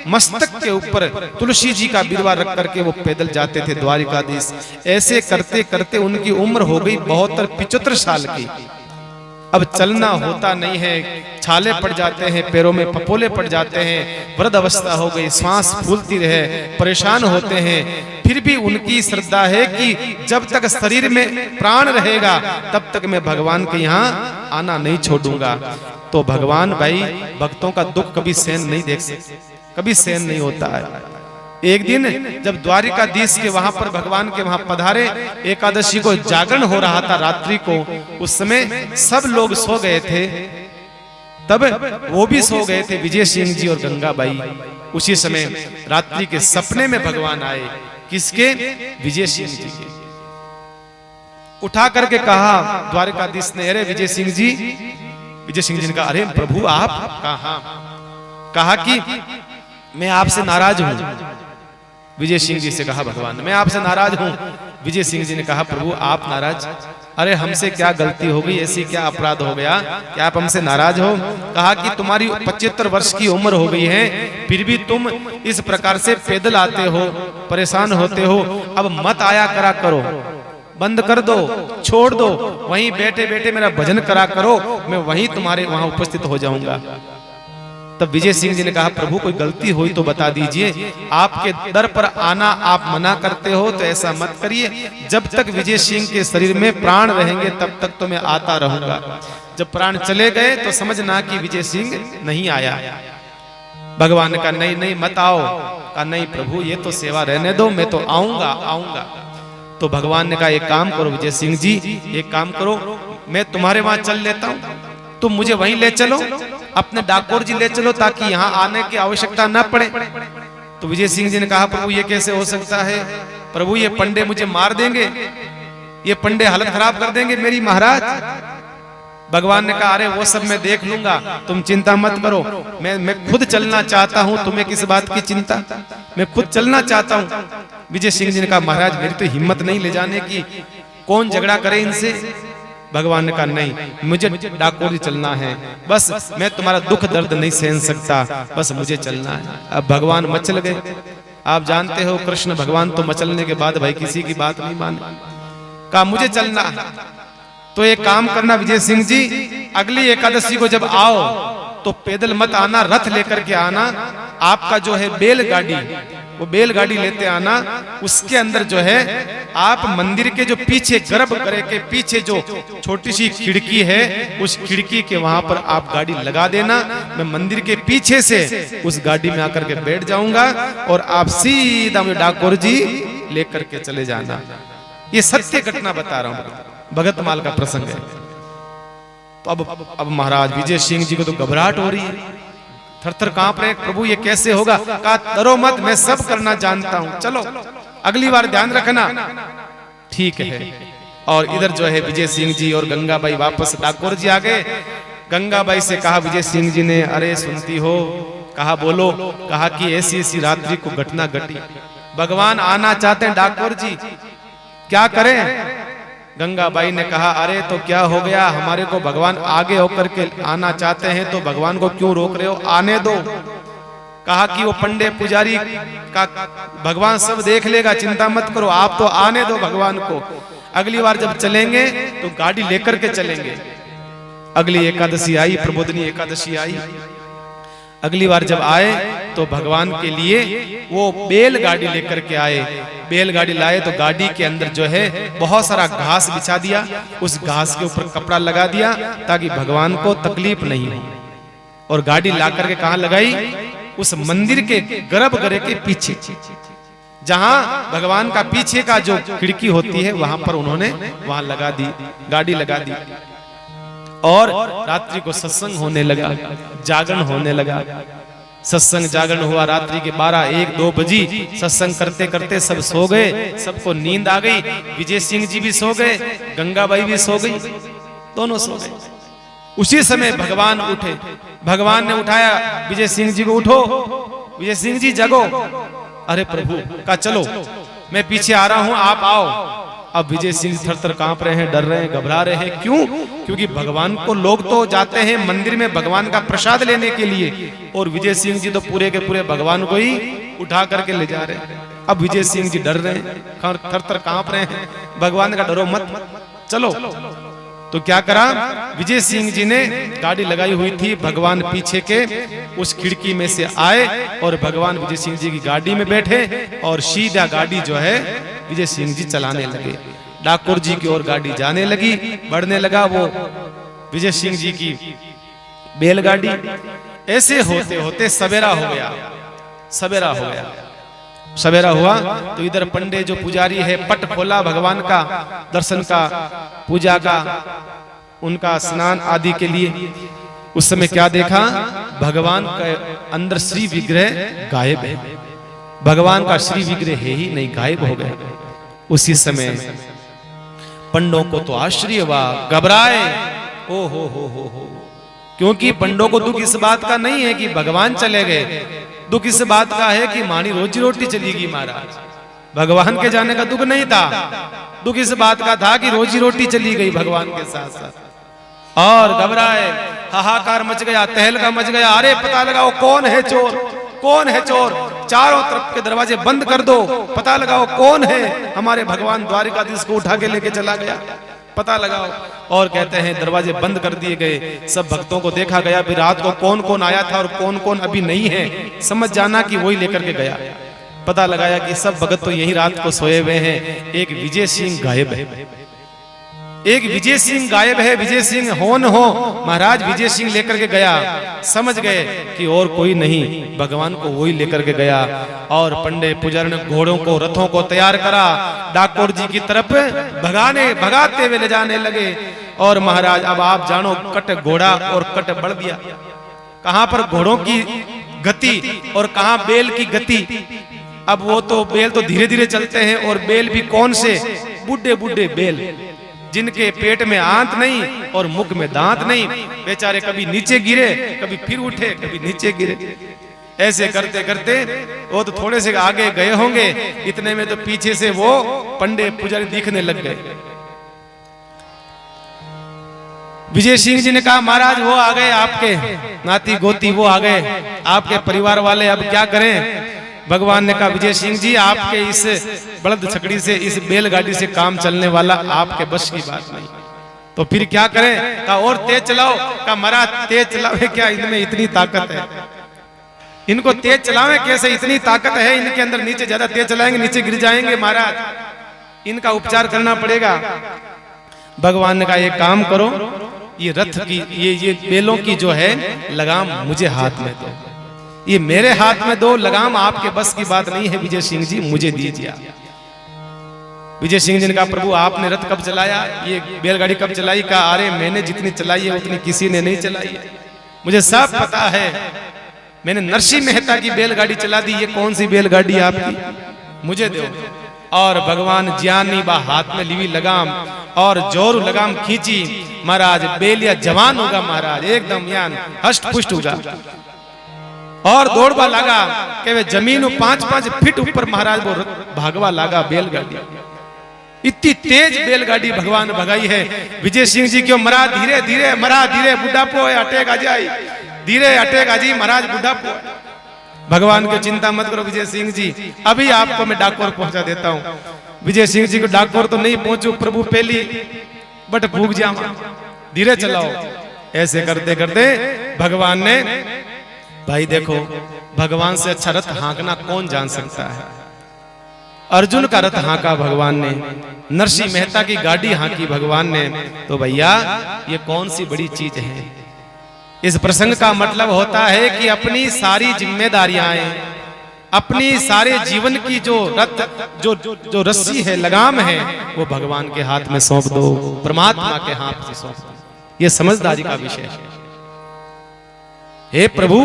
मस्तक के ऊपर तुलसी जी का बिरवा रख करके वो पैदल जाते थे द्वारिकाधीश। ऐसे करते करते उनकी उम्र हो गई 72-75 साल की। अब चलना होता नहीं है, छाले पड़ जाते हैं, पैरों में पपोले पड़ जाते हैं, वृद्ध अवस्था हो गई, श्वास फूलती रहे, परेशान होते हैं। फिर भी उनकी श्रद्धा है कि जब तक शरीर में प्राण रहेगा तब तक मैं भगवान के यहाँ आना नहीं छोड़ूंगा। तो भगवान भाई भक्तों का दुख कभी सहन नहीं देख सकते, कभी सहन नहीं होता है। एक दिन जब द्वारिकाधीश के वहां पर भगवान के वहां पधारे, एकादशी को जागरण हो रहा था रात्रि को, उस समय सब लोग सो गए थे, तब वो भी सो गए थे, विजय सिंह जी और गंगाबाई। उसी समय रात्रि के सपने में भगवान आए, किसके? विजय सिंह जी के। उठा करके कहा द्वारिकाधीश ने, अरे विजय सिंह जी। विजय सिंह जी ने कहा, अरे प्रभु आप कहा? कहा कि मैं आपसे नाराज हूं। विजय सिंह जी से कहा भगवान, मैं आपसे नाराज हूं। विजय सिंह जी ने कहा, प्रभु आप नाराज? अरे हमसे क्या गलती हो गई, ऐसी क्या अपराध हो गया कि आप हमसे नाराज हो? कहा कि तुम्हारी 75 वर्ष की उम्र हो गई है, फिर भी तुम इस प्रकार से पैदल आते हो, परेशान होते हो। अब मत आया करा करो, बंद कर दो, छोड़ दो, वहीं बैठे बैठे मेरा भजन करा करो, मैं वहीं तुम्हारे वहां उपस्थित हो जाऊंगा। तब विजय सिंह जी ने कहा, प्रभु कोई गलती हुई तो बता दीजिए, आपके दर पर आना आप मना करते हो तो ऐसा मत करिए। जब तक विजय सिंह के शरीर में प्राण रहेंगे तब तक तो मैं आता रहूंगा, जब प्राण चले गए तो समझना कि विजय सिंह नहीं आया। भगवान ने कहा, नहीं नहीं मत आओ। कहा, नहीं प्रभु ये तो सेवा रहने दो, मैं तो आऊंगा आऊंगा। तो भगवान ने कहा, एक काम करो विजय सिंह जी, एक काम करो, मैं तुम्हारे वहां चल लेता हूं, तुम मुझे वहीं ले चलो, अपने डाकोर जी ले चलो, ताकि यहाँ आने की आवश्यकता न पड़े। तो विजय सिंह जी ने कहा, प्रभु ये कैसे हो सकता है? प्रभु ये पंडे मुझे मार देंगे, ये पंडे हालत खराब कर देंगे मेरी महाराज। भगवान ने कहा, अरे वो सब मैं देख लूंगा, तुम चिंता मत करो, मैं खुद चलना चाहता हूं, तुम्हें किस बात की चिंता, मैं खुद चलना चाहता हूं। विजय सिंह जी ने कहा, महाराज मेरी तो हिम्मत नहीं ले जाने की, कौन झगड़ा करे इनसे। भगवान ने कहा, नहीं मुझे डाकोर चलना है, बस मैं तुम्हारा दुख दर्द नहीं सहन सकता, बस मुझे चलना है। अब भगवान मचल गए। आप जानते हो कृष्ण भगवान तो मचलने के बाद भाई किसी की बात नहीं माने। कहा मुझे चलना है, तो एक काम करना विजय सिंह जी, अगली एकादशी को जब आओ तो पैदल मत आना, रथ लेकर के आना। आपका जो है बैलगाड़ी वो बैलगाड़ी लेते आना, उसके अंदर जो है आप मंदिर के जो पीछे गर्भगृह के पीछे जो छोटी सी खिड़की है, उस खिड़की के वहां पर आप गाड़ी लगा देना। मैं मंदिर के पीछे से उस गाड़ी में आकर के बैठ जाऊंगा और आप सीधा मुझे डाकोर जी लेकर के चले जाना। ये सत्य घटना बता रहा हूं, भगतमाल का प्रसंग है। तो अब महाराज विजय सिंह जी को तो घबराहट हो रही है, थर थर कांप रहे, प्रभु ये कैसे होगा? कहा डरो मत, मैं सब करना जानता हूं, चलो अगली बार ध्यान रखना। ठीक है। और इधर जो है विजय सिंह जी और गंगाबाई वापस डाकोर जी आ गए। गंगाबाई से कहा विजय सिंह जी ने, अरे सुनती हो? कहा बोलो। कहा कि ऐसी ऐसी रात्रि को घटना घटी, भगवान आना चाहते हैं डाकोर जी, क्या करें? गंगाबाई ने कहा, अरे तो क्या हो गया, हमारे को भगवान आगे होकर के आना चाहते हैं तो भगवान को क्यों रोक रहे हो, आने दो। कहा कि वो पंडे पुजारी का भगवान सब देख लेगा, चिंता मत करो, आप तो आने दो भगवान को। अगली बार जब चलेंगे तो गाड़ी लेकर के चलेंगे। अगली एकादशी आई, प्रबोधनी एकादशी आई। अगली बार जब आए तो भगवान के लिए वो बैलगाड़ी लेकर के आए। बैलगाड़ी लाए तो गाड़ी के अंदर जो है बहुत सारा घास बिछा दिया, उस घास के ऊपर कपड़ा लगा दिया ताकि भगवान को तकलीफ नहीं हो। और गाड़ी ला करके कहां लगाई? उस मंदिर के गर्भगृह के पीछे, जहां भगवान का पीछे का जो खिड़की होती है वहां पर उन्होंने वहां लगा दी, गाड़ी लगा दी। और रात्रि को सत्संग होने लगा, जागरण होने लगा। सत्संग जागरण हुआ रात्रि के 12, 1, 2 बजी। सत्संग करते करते सब सो गए, सबको नींद आ गई। विजय सिंह जी भी सो गए, गंगाबाई भी सो गई, दोनों सो गए। उसी समय भगवान उठे, भगवान ने उठाया विजय सिंह जी को, उठो विजय सिंह जी जगो। अरे प्रभु का चलो मैं पीछे आ रहा हूं, आप आओ। अब विजय सिंह थर थर कांप रहे हैं, डर रहे हैं, घबरा रहे हैं। क्यों? क्योंकि भगवान को लोग तो जाते हैं मंदिर में भगवान का प्रसाद लेने के लिए, और विजय सिंह जी तो पूरे के पूरे भगवान को ही उठा करके ले जा रहे हैं। अब विजय सिंह जी डर रहे हैं, थर थर कांप रहे हैं। भगवान का डरो मत, चलो। तो क्या करा? विजय सिंह जी ने गाड़ी लगाई हुई थी, भगवान पीछे के उस खिड़की में से आए और भगवान विजय सिंह जी की गाड़ी में बैठे और सीधा गाड़ी जो है विजय सिंह जी चलाने लगे। डाकोर जी की ओर गाड़ी जाने लगी, बढ़ने लगा वो विजय सिंह जी की बैलगाड़ी। ऐसे होते होते सवेरा हो गया, सवेरा हो गया। सवेरा हुआ तो इधर पंडे जो पुजारी है पट खोला भगवान का दर्शन का, पूजा का, उनका स्नान आदि के लिए। उस समय क्या देखा? भगवान के अंदर श्री विग्रह गायब है, भगवान का श्री विग्रह है ही नहीं, गायब हो गए। उसी समय पंडों को तो आश्चर्य हुआ, घबराए, ओ हो, क्योंकि पंडों को दुख इस बात का नहीं है कि भगवान चले गए, दुख इस बात का है कि मानी रोजी रोटी चलेगी महाराज। भगवान के जाने का दुख नहीं था, दुख इस बात का था कि रोजी रोटी चली गई भगवान के साथ साथ। और घबराए, हाहाकार मच गया, तहलका मच गया। अरे पता लगाओ कौन है चोर, कौन है चोर, चारों तरफ के दरवाजे बंद कर दो, पता लगाओ कौन है हमारे भगवान द्वारिकाधीश को उठा के लेके चला गया, पता लगाओ। और कहते हैं दरवाजे बंद कर दिए गए। सब भक्तों को देखा गया भी रात को कौन कौन आया था और कौन कौन अभी नहीं है, समझ जाना कि वही लेकर के गया। पता लगाया कि सब भगत तो यही रात को सोए हुए हैं, एक विजय सिंह गायब है, एक विजय सिंह गायब है। विजय सिंह हो न हो महाराज विजय सिंह लेकर के गया, समझ गए कि और कोई नहीं, भगवान को वही लेकर के गया। और पंडे पुजारी ने घोड़ों को, रथों को तैयार करा, डाकोर जी की तरफ भगाते हुए ले जाने लगे। और महाराज अब आप जानो कट घोड़ा और कट बढ़ दिया, कहां पर घोड़ों की गति और कहां बैल की गति। अब वो तो बैल तो धीरे धीरे चलते हैं, और बैल भी कौन से? बुढ़े बुढ़े बैल, जिनके पेट में आंत नहीं और मुख में दांत नहीं, बेचारे कभी नीचे गिरे, कभी फिर उठे, कभी नीचे गिरे। ऐसे करते करते वो तो थोड़े से आगे गए होंगे, इतने में तो पीछे से वो पंडे पुजारी दिखने लग गए। विजय सिंह जी ने कहा महाराज वो आ गए, आपके नाती गोती वो आ गए, आपके परिवार वाले, अब क्या करें? भगवान ने कहा विजय सिंह जी आपके इस बलद छकड़ी से, इस बैलगाड़ी से काम चलने वाला आपके बस की बात नहीं, तो फिर क्या करें? कहा और तेज चलाओ। कहा महाराज तेज चलावे क्या, इनमें इतनी ताकत है, इनको तेज चलावे कैसे? इतनी ताकत है इनके अंदर, नीचे ज्यादा तेज चलाएंगे नीचे गिर जाएंगे महाराज, इनका उपचार करना पड़ेगा। भगवान ने कहा एक काम करो, ये रथ की ये बैलों की जो है लगाम मुझे हाथ में दो, ये मेरे हाथ में दो लगाम, आपके बस की बात नहीं है विजय सिंह जी, मुझे दीजिए। विजय सिंह जी ने कहा प्रभु आपने रथ कब चलाया, ये बैलगाड़ी कब चलाई? कहा अरे मैंने जितनी चलाई है उतनी किसी ने नहीं चलाई है, मुझे सब पता है, मैंने नरसिंह मेहता की बैलगाड़ी चला दी, ये कौन सी बैलगाड़ी आपकी, मुझे दो। और भगवान ज्ञानी बा हाथ में लीवी लगाम और जोर लगाम खींची, महाराज बेलिया जवान होगा महाराज, एकदम यान हष्ट पुष्ट होगा और दौड़वा लगा कि वे जमीन 5-5 फीट ऊपर महाराज वो भागवा लगा बैलगाड़ी। इतनी तेज बैलगाड़ी भगवान भगाई है। विजय सिंह जी क्यों मरा धीरे धीरे, मरा धीरे, बुढ़ापो है अटैक आ जाए, धीरे अटैक आ जी महाराज बुढ़ापो। भगवान की चिंता मत करो विजय सिंह जी, अभी आपको मैं डाकोर पहुंचा देता हूँ। विजय सिंह जी को डाकोर तो नहीं पहुंचू प्रभु पहली बट भूख जाऊं, धीरे चलाओ। ऐसे करते करते भगवान ने, भाई देखो भगवान से अच्छा रथ हाँकना कौन जान सकता है। अर्जुन का रथ हाँका भगवान ने, नरसिंह मेहता की गाड़ी हाँकी भगवान ने, तो भैया ये कौन सी बड़ी चीज है। इस प्रसंग का मतलब होता है कि अपनी सारी जिम्मेदारियां, अपनी सारे जीवन की जो रथ जो रस्सी है लगाम है वो भगवान के हाथ में सौंप दो, परमात्मा के हाथ से सौंप दो। ये समझदारी का विषय है। हे प्रभु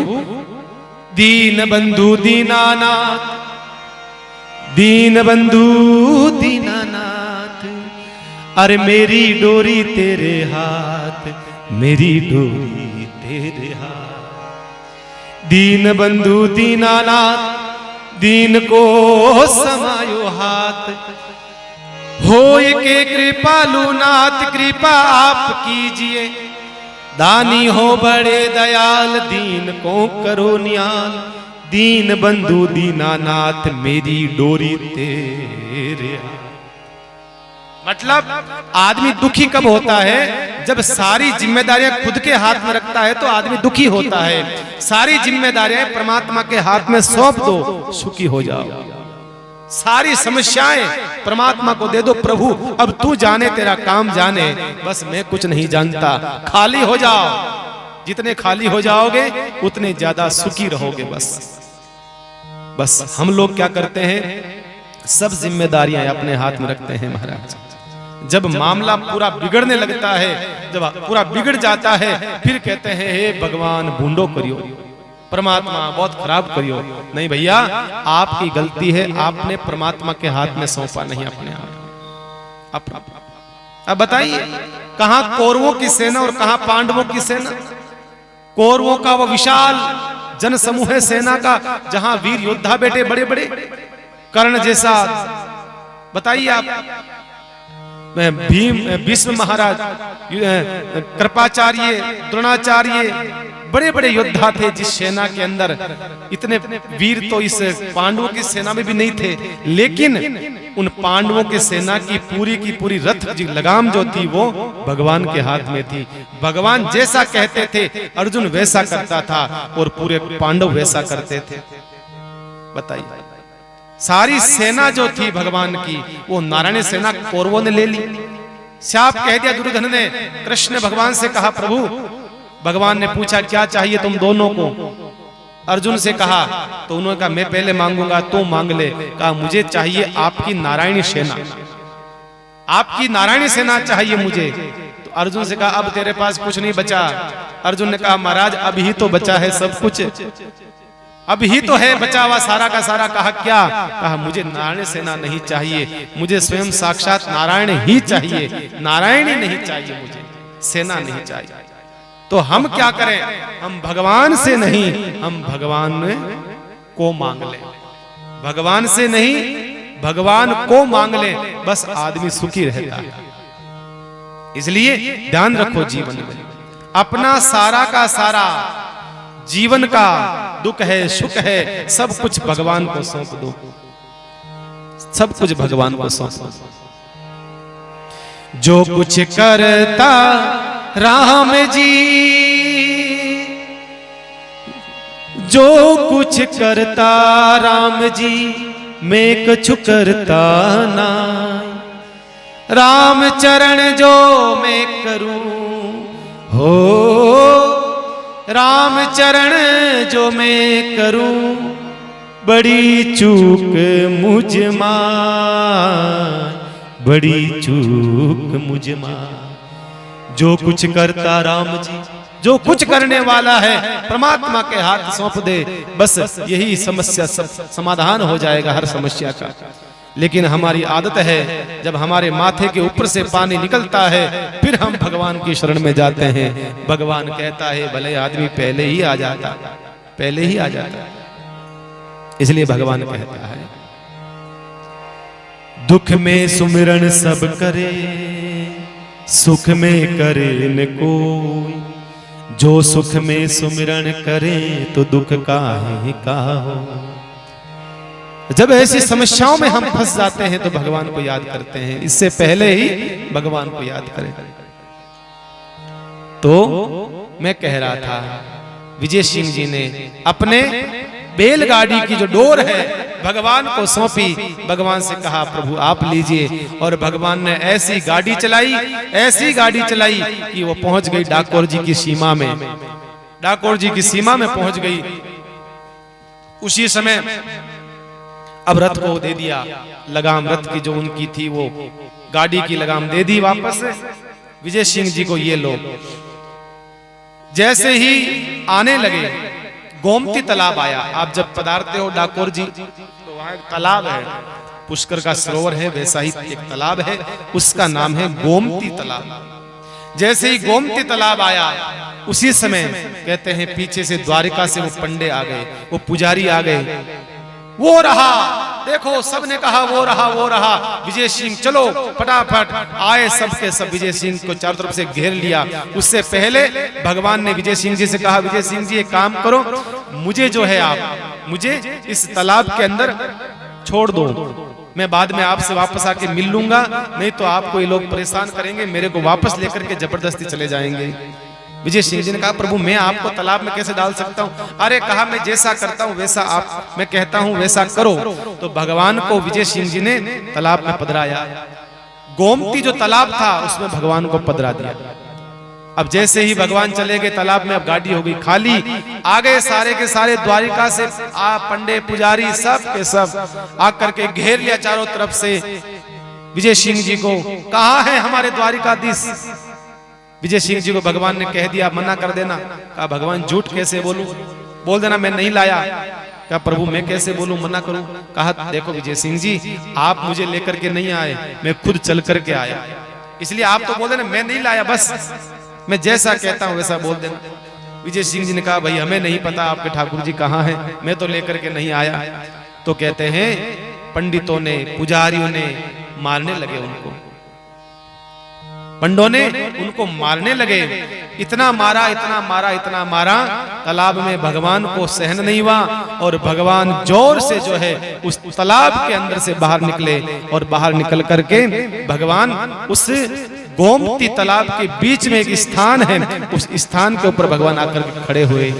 दीन बंधु दीनानाथ, दीन बंधु दीनानाथ, अरे मेरी डोरी तेरे हाथ, मेरी डोरी तेरे हाथ। दीन बंधु दीनानाथ, दीन को समायो हाथ, होए के कृपालु नाथ, कृपा आप कीजिए। दानी हो बड़े दयाल, दीन को करो नियाल। दीन बंधु दीनानाथ, मेरी डोरी तेरे हाथ। मतलब आदमी दुखी कब होता है? जब सारी जिम्मेदारियां खुद के हाथ में रखता है तो आदमी दुखी होता है। सारी जिम्मेदारियां परमात्मा के हाथ में सौंप दो, सुखी हो जाओ। सारी समस्याएं परमात्मा को दे दो, प्रभु अब तू जाने, तेरा काम जाने, बस मैं कुछ नहीं जानता। खाली हो जाओ, जितने खाली हो जाओगे उतने ज्यादा सुखी रहोगे। बस हम लोग क्या करते हैं, सब जिम्मेदारियां अपने हाथ में रखते हैं महाराज। जब मामला पूरा बिगड़ने लगता है, जब पूरा बिगड़ जाता है, फिर कहते हैं हे भगवान बूंदो करियो, परमात्मा बहुत खराब करियो। नहीं भैया आपकी गलती है, आपने परमात्मा के हाथ में सौंपा नहीं अपने आप। अब बताइए कहां कौरवों की सेना और कहां पांडवों की सेना। कौरवों का वो विशाल जन समूह है सेना का, जहां वीर योद्धा बैठे बड़े बड़े, कर्ण जैसा, बताइए आप, भीम, भीष्म महाराज, कृपाचार्य, द्रोणाचार्य, बड़े बड़े योद्धा थे जिस सेना के अंदर। इतने वीर तो इस पांडवों की सेना में भी नहीं थे, लेकिन उन पांडवों की सेना की पूरी रथ की लगाम जो थी वो भगवान के हाथ में थी। भगवान जैसा कहते थे अर्जुन वैसा करता था और पूरे पांडव वैसा करते थे। बताइए सारी सेना जो थी भगवान की वो नारायणी सेना कौरवों ने ले ली। शाप कह दिया दुर्योधन ने। कृष्ण भगवान से कहा प्रभु, भगवान ने पूछा क्या चाहिए तुम दोनों को। अर्जुन से कहा तो उन्होंने कहा मैं पहले मांगूंगा, तू मांग ले। कहा मुझे चाहिए आपकी नारायणी सेना, आपकी नारायणी सेना चाहिए मुझे। तो अर्जुन से कहा अब तेरे पास कुछ नहीं बचा। अर्जुन ने कहा महाराज अभी ही तो बचा है सब कुछ, अब ही तो है बचा हुआ सारा का सारा। कहा क्या? कहा मुझे नारायण सेना नहीं चाहिए, मुझे स्वयं साक्षात नारायण ही चाहिए, नारायण ही नहीं चाहिए, मुझे सेना नहीं चाहिए। तो हम क्या करें? हम भगवान से नहीं, हम भगवान को मांग ले, भगवान से नहीं भगवान को मांग ले, बस आदमी सुखी रहता है। इसलिए ध्यान रखो जीवन में अपना सारा का सारा जीवन का दुख है सुख है सब कुछ भगवान को सौंप दो, सब कुछ भगवान को सौंप दो। जो कुछ करता राम जी, जो कुछ करता राम जी मैं कछु करता ना, राम चरण जो मैं करूं हो, राम चरण जो मैं करूं बड़ी चूक मुझ मां, बड़ी चूक मुझ मां। जो कुछ करता राम जी, जो कुछ करने वाला है परमात्मा के हाथ सौंप दे, बस यही समस्या समाधान हो जाएगा हर समस्या का। लेकिन हमारी आदत है जब हमारे माथे के ऊपर से पानी निकलता है फिर हम भगवान की शरण में जाते हैं। भगवान कहता है भले आदमी पहले ही आ जाता, पहले ही आ जाता। इसलिए भगवान कहता है दुख में सुमिरन सब करे, सुख में करे न कोई। जो सुख में सुमिरन करे तो दुख काहे का हो। जब ऐसी समस्याओं में हम फंस जाते हैं तो भगवान को याद करते हैं, इससे पहले ही भगवान को याद करें। तो मैं कह रहा था विजय सिंह जी ने अपने बैलगाड़ी की जो डोर है भगवान को सौंपी, भगवान से कहा प्रभु आप लीजिए, और भगवान ने ऐसी गाड़ी चलाई, ऐसी गाड़ी चलाई कि वो पहुंच गई डाकोर जी की सीमा में, डाकोर जी की सीमा में पहुंच गई। उसी समय अब रथ को दे दिया लगाम, रथ की जो उनकी थी वो गाड़ी की लगाम दे दी वापस विजय सिंह जी को। ये लोग जैसे ही आने लगे गोमती तालाब आया। आप जब पधारते हो डाकोर जी तो वहां एक तालाब है, पुष्कर का सरोवर है, वैसा ही एक तालाब है, उसका नाम है गोमती तालाब। जैसे ही गोमती तालाब आया उसी समय कहते हैं पीछे से द्वारिका से वो पंडे आ गए, वो पुजारी आ गए। वो रहा, देखो सबने कहा वो रहा, वो रहा। विजय सिंह चलो फटाफट आए, सबके सब विजय सिंह को चारों तरफ से घेर लिया। उससे पहले भगवान ने विजय सिंह जी से कहा विजय सिंह जी एक काम करो, मुझे जो है आप मुझे इस तालाब के अंदर छोड़ दो, मैं बाद में आपसे वापस आके मिल लूंगा, नहीं तो आपको ये लोग परेशान करेंगे, मेरे को वापस लेकर के जबरदस्ती चले जाएंगे। विजय सिंह जी ने कहा प्रभु मैं आपको तालाब में कैसे डाल सकता हूँ। अरे कहा मैं जैसा करता हूँ वैसा आप, मैं कहता हूँ वैसा करो। तो भगवान को विजय सिंह जी ने तालाब में पधराया। गोमती जो तालाब था उसमें भगवान को पधरा दिया। अब जैसे ही भगवान चले गए तालाब में, अब गाड़ी हो गई खाली। आ गए सारे के सारे द्वारिका से, पंडे पुजारी सब के सब आकर के घेर लिया चारों तरफ से विजय सिंह जी को। कहाँ है हमारे द्वारिकाधीश? विजय सिंह जी को भगवान ने कह दिया मना कर देना। कहा भगवान झूठ कैसे बोलूं, बोल देना मैं नहीं लाया। कहा प्रभु मैं कैसे बोलूं, मना करूं। कहा देखो विजय सिंह जी आप मुझे लेकर के नहीं आए, मैं खुद चल करके आया, इसलिए आप तो बोल देना मैं नहीं लाया, बस मैं जैसा कहता हूं वैसा बोल देना। विजय सिंह जी ने कहा भाई हमें नहीं पता आपके ठाकुर जी कहाँ हैं, मैं तो लेकर के नहीं आया। तो कहते हैं पंडितों ने पुजारियों ने मारने लगे उनको, पंडों ने उनको मारने लगे। इतना मारा इतना मारा इतना मारा, तालाब में भगवान को सहन नहीं हुआ और भगवान जोर से जो है उस तालाब के अंदर से बाहर निकले और बाहर निकल करके भगवान उस गोमती तालाब के बीच में एक स्थान है, उस स्थान के ऊपर भगवान आकर के खड़े हुए।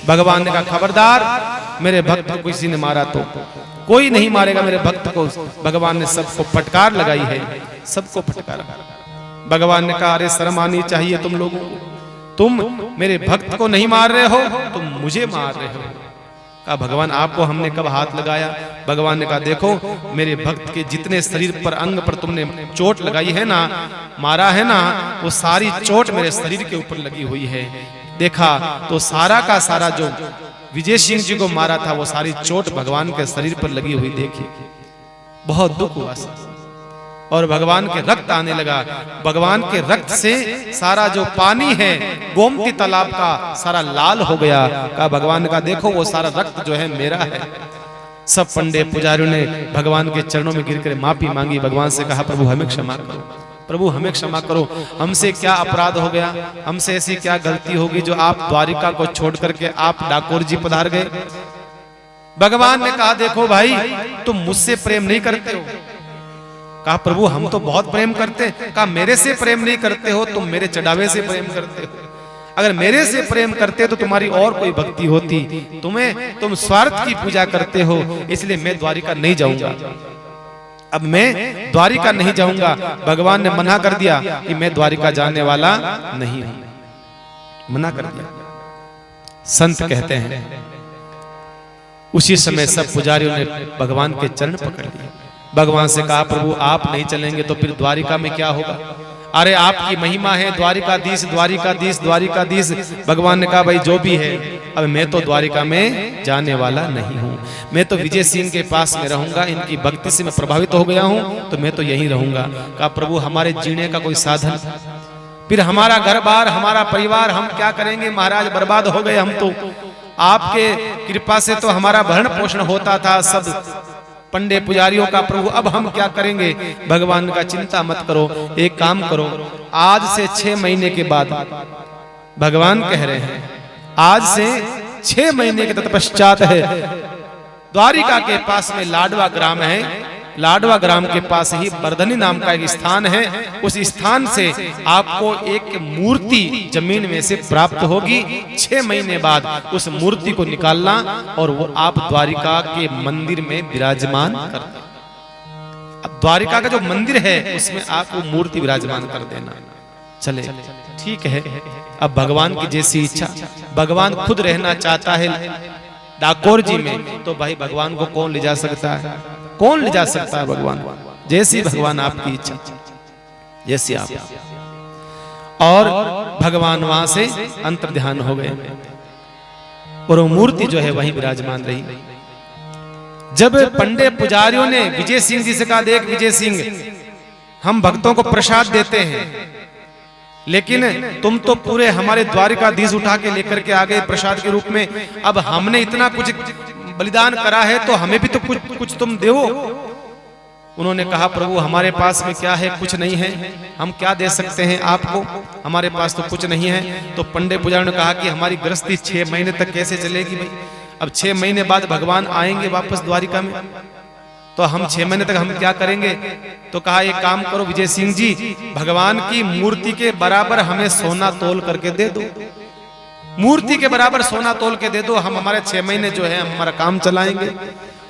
भगवान ने कहा खबरदार मेरे भक्त को किसी ने मारा तो कोई नहीं मारेगा मेरे भक्त को। भगवान ने सबको फटकार लगाई है, सबको फटकार। भगवान ने कहा अरे शर्म आनी चाहिए तुम लोगों को, तुम मेरे भक्त को नहीं मार रहे हो, तुम मुझे मार रहे हो। कहा भगवान आपको हमने कब हाथ लगाया? भगवान ने कहा देखो मेरे भक्त के जितने शरीर पर अंग पर तुमने चोट लगाई है ना, मारा है ना, वो सारी चोट मेरे शरीर के ऊपर लगी हुई है। देखा तो सारा का सारा जो विजय सिंह जी को मारा था वो सारी चोट भगवान के शरीर पर लगी हुई देखी। बहुत दुख हुआ और भगवान के रक्त आने लगा। भगवान के रक्त से सारा जो पानी है गोमती तालाब का सारा लाल हो गया। कहा भगवान का देखो वो सारा रक्त जो है मेरा है। सब पंडे पुजारियों ने भगवान के चरणों में गिरकर माफी मांगी। भगवान से कहा प्रभु हमें क्षमा करो, प्रभु हमें क्षमा करो, हमसे क्या अपराध हो गया, हमसे ऐसी क्या गलती होगी जो आप द्वारिका को छोड़ करके आप डाकोर जी पधार गए। भगवान ने कहा देखो भाई तुम मुझसे प्रेम नहीं करते हो। कहा प्रभु हम तो बहुत प्रेम करते हैं। कहा मेरे से प्रेम नहीं करते हो, तुम मेरे चढ़ावे से प्रेम करते हो। अगर मेरे से प्रेम करते तो तुम्हारी और कोई भक्ति होती, तुम स्वार्थ की पूजा करते हो, इसलिए मैं द्वारिका नहीं जाऊंगा। अब मैं द्वारिका नहीं जाऊंगा। भगवान ने मना कर दिया कि मैं द्वारिका जाने वाला नहीं हूं, मना कर दिया। संत कहते हैं उसी समय सब पुजारियों ने भगवान के चरण पकड़ लिए। भगवान से कहा, प्रभु आप नहीं चलेंगे तो फिर द्वारिका में क्या होगा? अरे आपकी महिमा है, द्वारिकाधीश द्वारिकाधीश द्वारिकाधीश। भगवान ने कहा, भाई जो भी है, अब मैं तो द्वारिका में जाने वाला नहीं हूं, मैं तो विजय सिंह के पास में रहूंगा। इनकी भक्ति से मैं प्रभावित हो गया हूं, तो मैं तो यहीं रहूंगा। कहा, प्रभु हमारे जीने का कोई साधन, फिर हमारा घर बार, हमारा परिवार, हम क्या करेंगे महाराज? बर्बाद हो गए हम तो। आपके कृपा से तो हमारा भरण पोषण होता था, सब पंडे पुजारियों का। प्रभु अब हम क्या करेंगे? भगवान का चिंता मत करो, एक काम करो, आज से 6 महीने के बाद, भगवान कह रहे हैं आज से 6 महीने के तत्पश्चात है, द्वारिका के पास में लाडवा ग्राम है, लाडवा ग्राम के पास ही बरधनी नाम का एक स्थान है। उस स्थान से आपको एक मूर्ति जमीन में से प्राप्त होगी। 6 महीने बाद उस मूर्ति को निकालना और वो आप द्वारिका के मंदिर में विराजमान कर देना। अब द्वारिका का जो मंदिर है उसमें आप वो मूर्ति विराजमान कर देना। चले, ठीक है। अब भगवान की जैसी इच्छा, भगवान खुद रहना चाहता है डाकोर जी में, तो भाई भगवान को कौन ले जा सकता है? कौन ले जा सकता है भगवान? जैसी भगवान आपकी इच्छा, जैसी आप। और भगवान वहां से अंतर्ध्यान हो गए और वो मूर्ति जो है वहीं विराजमान रही। जब पंडे पुजारियों ने विजय सिंह जी से कहा, देख विजय सिंह, हम भक्तों को प्रसाद देते हैं, लेकिन तुम तो पूरे हमारे द्वारिकाधीश उठा के लेकर के आ गए प्रसाद के रूप में। अब हमने इतना कुछ बलिदान करा है तो हमें भी तो कुछ तुम दो। उन्होंने कहा, प्रभु हमारे पास में क्या है? कुछ नहीं है, हम क्या दे सकते हैं आपको? हमारे पास तो कुछ नहीं है। तो पंडे पुजारी ने कहा कि हमारी गृहस्थी 6 महीने तक कैसे चलेगी भाई? अब 6 महीने बाद भगवान आएंगे वापस द्वारिका में, तो हम 6 महीने तक हम क्या करेंगे? तो कहा, एक काम करो विजय सिंह जी, भगवान की मूर्ति के बराबर हमें सोना तोल करके दे दो, मूर्ति के बराबर सोना तोल के दे दो, हम हमारे 6 महीने जो है हम हमारा काम चलाएंगे।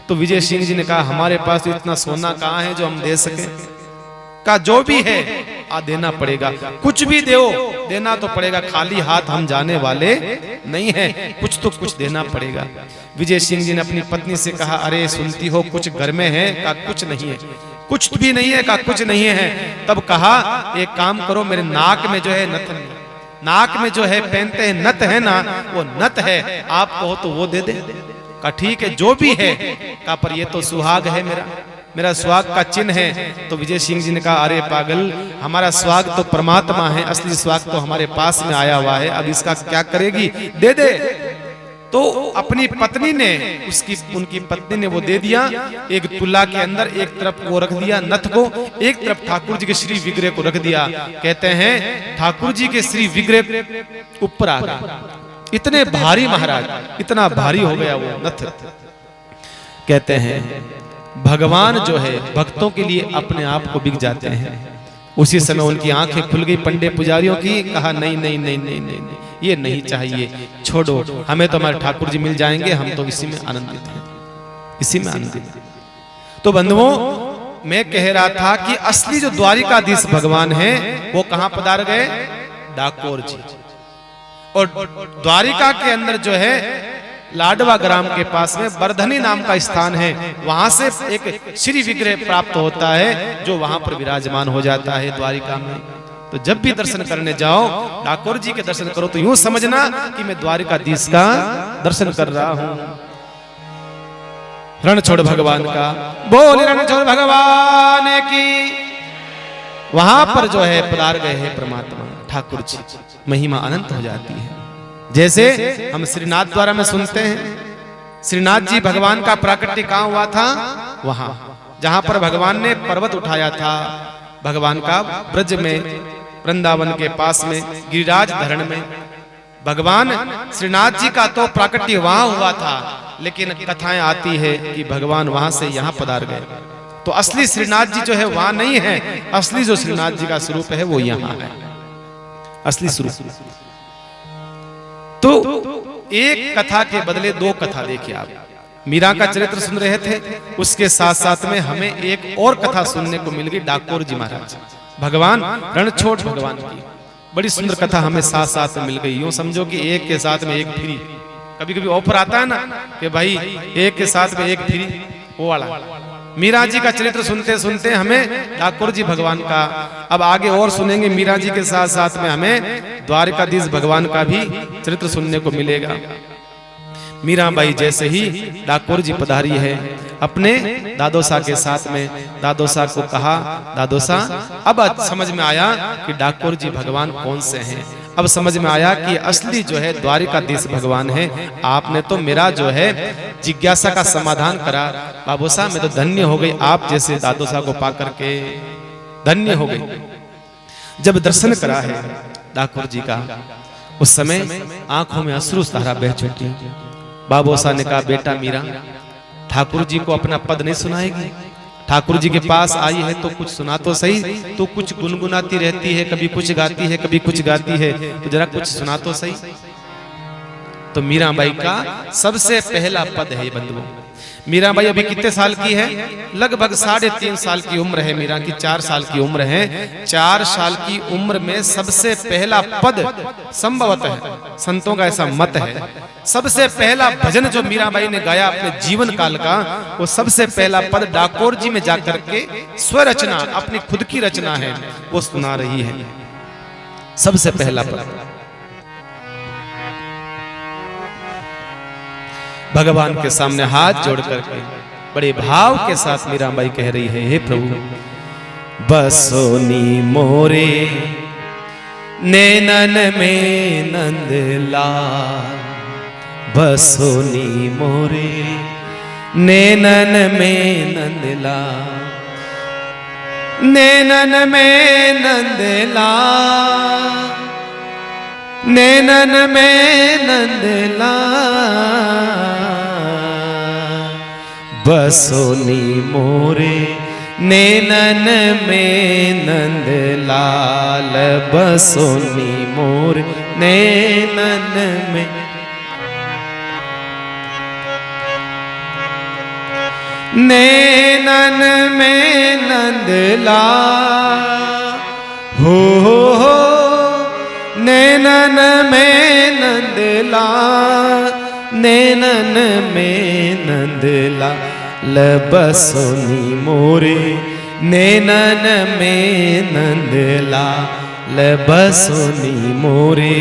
तो विजय सिंह जी ने कहा, हमारे पास तो इतना सोना कहाँ है जो हम दे सके? कहा, जो भी है देना पड़ेगा, कुछ भी दो, देना तो पड़ेगा, खाली हाथ हम जाने वाले नहीं है, कुछ तो कुछ देना पड़ेगा। विजय सिंह जी ने अपनी पत्नी से कहा, अरे सुनती हो कुछ घर में है? कहा, कुछ नहीं है। कुछ भी नहीं है? कहा, कुछ नहीं है। तब कहा, एक काम करो, मेरे नाक में जो है नथ, नाक में जो है पहनते हैं नथ है ना, वो नथ है, आप कहो तो वो दे दे। कहा, ठीक है, जो भी है। कहा, पर ये तो सुहाग है, मेरा सुहाग का चिन्ह है। तो विजय सिंह जी ने कहा, अरे पागल, हमारा सुहाग तो परमात्मा है, असली सुहाग तो हमारे पास में आया हुआ है, अब इसका क्या करेगी? दे दे। तो अपनी पत्नी ने, उनकी पत्नी ने वो दे दिया। एक तुला के अंदर एक तरफ वो रख दिया नथ को, एक तरफ ठाकुर जी के श्री विग्रह को रख दिया। कहते हैं ठाकुर जी के श्री विग्रह ऊपर आ गए, इतने भारी महाराज, इतना भारी हो गया वो नथ। कहते हैं भगवान जो है भक्तों के लिए अपने आप को बिक जाते हैं। उसी समय उनकी आंखें खुल गई पंडे पुजारियों की। कहा, नहीं नहीं नहीं नहीं नहीं, नहीं ये नहीं चाहिए, छोड़ो, हमें तो हमारे ठाकुर जी मिल जाएंगे, हम तो इसी में आनंदित हैं, इसी में आनंदित हैं। तो बंधुओं, मैं कह रहा था कि असली जो द्वारिकाधीश भगवान है वो कहां पधार गए? डाकोर जी। और द्वारिका के अंदर जो है लाडवा ग्राम के पास में बरधनी नाम का स्थान है, वहां से एक श्री विग्रह प्राप्त होता है जो वहां पर विराजमान हो जाता है द्वारिका में। तो जब भी दर्शन करने जाओ, डाकोर जी के दर्शन करो तो यूं समझना कि मैं द्वारिकाधीश का दर्शन कर रहा हूं। रणछोड़ भगवान का बोल, रणछोड़ भगवान की। वहां पर जो है पधार गए हैं परमात्मा ठाकुर जी, महिमा अनंत हो जाती है। जैसे हम श्रीनाथ द्वारा में सुनते हैं, श्रीनाथ जी भगवान का प्राकट्य कहां हुआ था? वहां जहां पर भगवान ने पर्वत उठाया था, भगवान का ब्रज में, वृंदावन के पास में, गिरिराज धरण में। भगवान श्रीनाथ जी का तो प्राकट्य वहां हुआ था, लेकिन कथाएं आती है कि भगवान वहां से यहां पधार गए। तो असली श्रीनाथ जी जो है वहां नहीं है, असली जो श्रीनाथ जी का स्वरूप है वो यहां है, असली स्वरूप। तो एक कथा के बदले दो कथा देखिए आप। मीरा का चरित्र सुन रहे थे, उसके साथ साथ में हमें एक और कथा सुनने को मिल गई डाकोर जी महाराज, भगवान रणछोड़ भगवान की बड़ी सुंदर कथा हमें साथ साथ में मिल गई। यूं समझो कि एक के साथ में एक फ्री, कभी कभी ऑफर आता है ना कि भाई एक के साथ में एक फ्री, वो वाला। मीरा जी का चरित्र सुनते सुनते हमें डाकोर जी भगवान का, अब आगे और सुनेंगे मीरा जी के साथ साथ में हमें द्वारकाधीश भगवान का भी चरित्र सुनने को मिलेगा। मीराबाई जैसे ही डाकोर जी पधारी है अपने दादोसा के साथ में, दादोसा को कहा दादोसा अब समझ में आया कि डाकोर जी भगवान कौन से हैं, अब समझ में आया कि असली जो है द्वारिकाधीश भगवान है। आपने तो मेरा जो है जिज्ञासा का समाधान करा बाबूसा, मैं तो धन्य हो गई, आप जैसे दादोसा को पा करके धन्य हो गई। जब दर्शन करा है डाकोर जी का, उस समय आंखों में अश्रु धारा बह चुकी। बाबूसा ने कहा बेटा मीरा, ठाकुर जी को अपना पद नहीं सुनाएगी? ठाकुर जी के पास आई है तो कुछ सुना तो सही, तो कुछ गुनगुनाती रहती है, कभी कुछ गाती है कभी कुछ गाती है, तो जरा कुछ सुना तो सही। तो मीराबाई का सबसे पहला पद है ये बंधुओं। मीराबाई अभी कितने साल की है? लगभग 3.5 साल की उम्र है मीरा की, 4 साल की उम्र है। 4 साल की उम्र में सबसे पहला पद संभवतः संतों का ऐसा मत है, सबसे पहला भजन जो मीराबाई ने गाया अपने जीवन काल का, वो सबसे पहला पद डाकोर जी में जाकर के स्वरचना, अपनी खुद की रचना है, वो सुना रही है। सबसे पहला पद भगवान के सामने हाथ जोड़ करके बड़े भाव के साथ मीराबाई कह रही है, हे प्रभु बसोनी मोरे नैनन में नंदलाल, बसोनी मोरे नैनन में नंदलाल, नैनन में नंदलाल, नैनन में नंदलाल, बसोनी मोरे नैनन में नंदलाल, बसोनी मोरे नैनन में, नैनन में नंदलाल, हो नैनन में नंदलाल, नैनन में नंदलाल, बसोनी मोरे नैनन में नंदलाल, बसोनी मोरे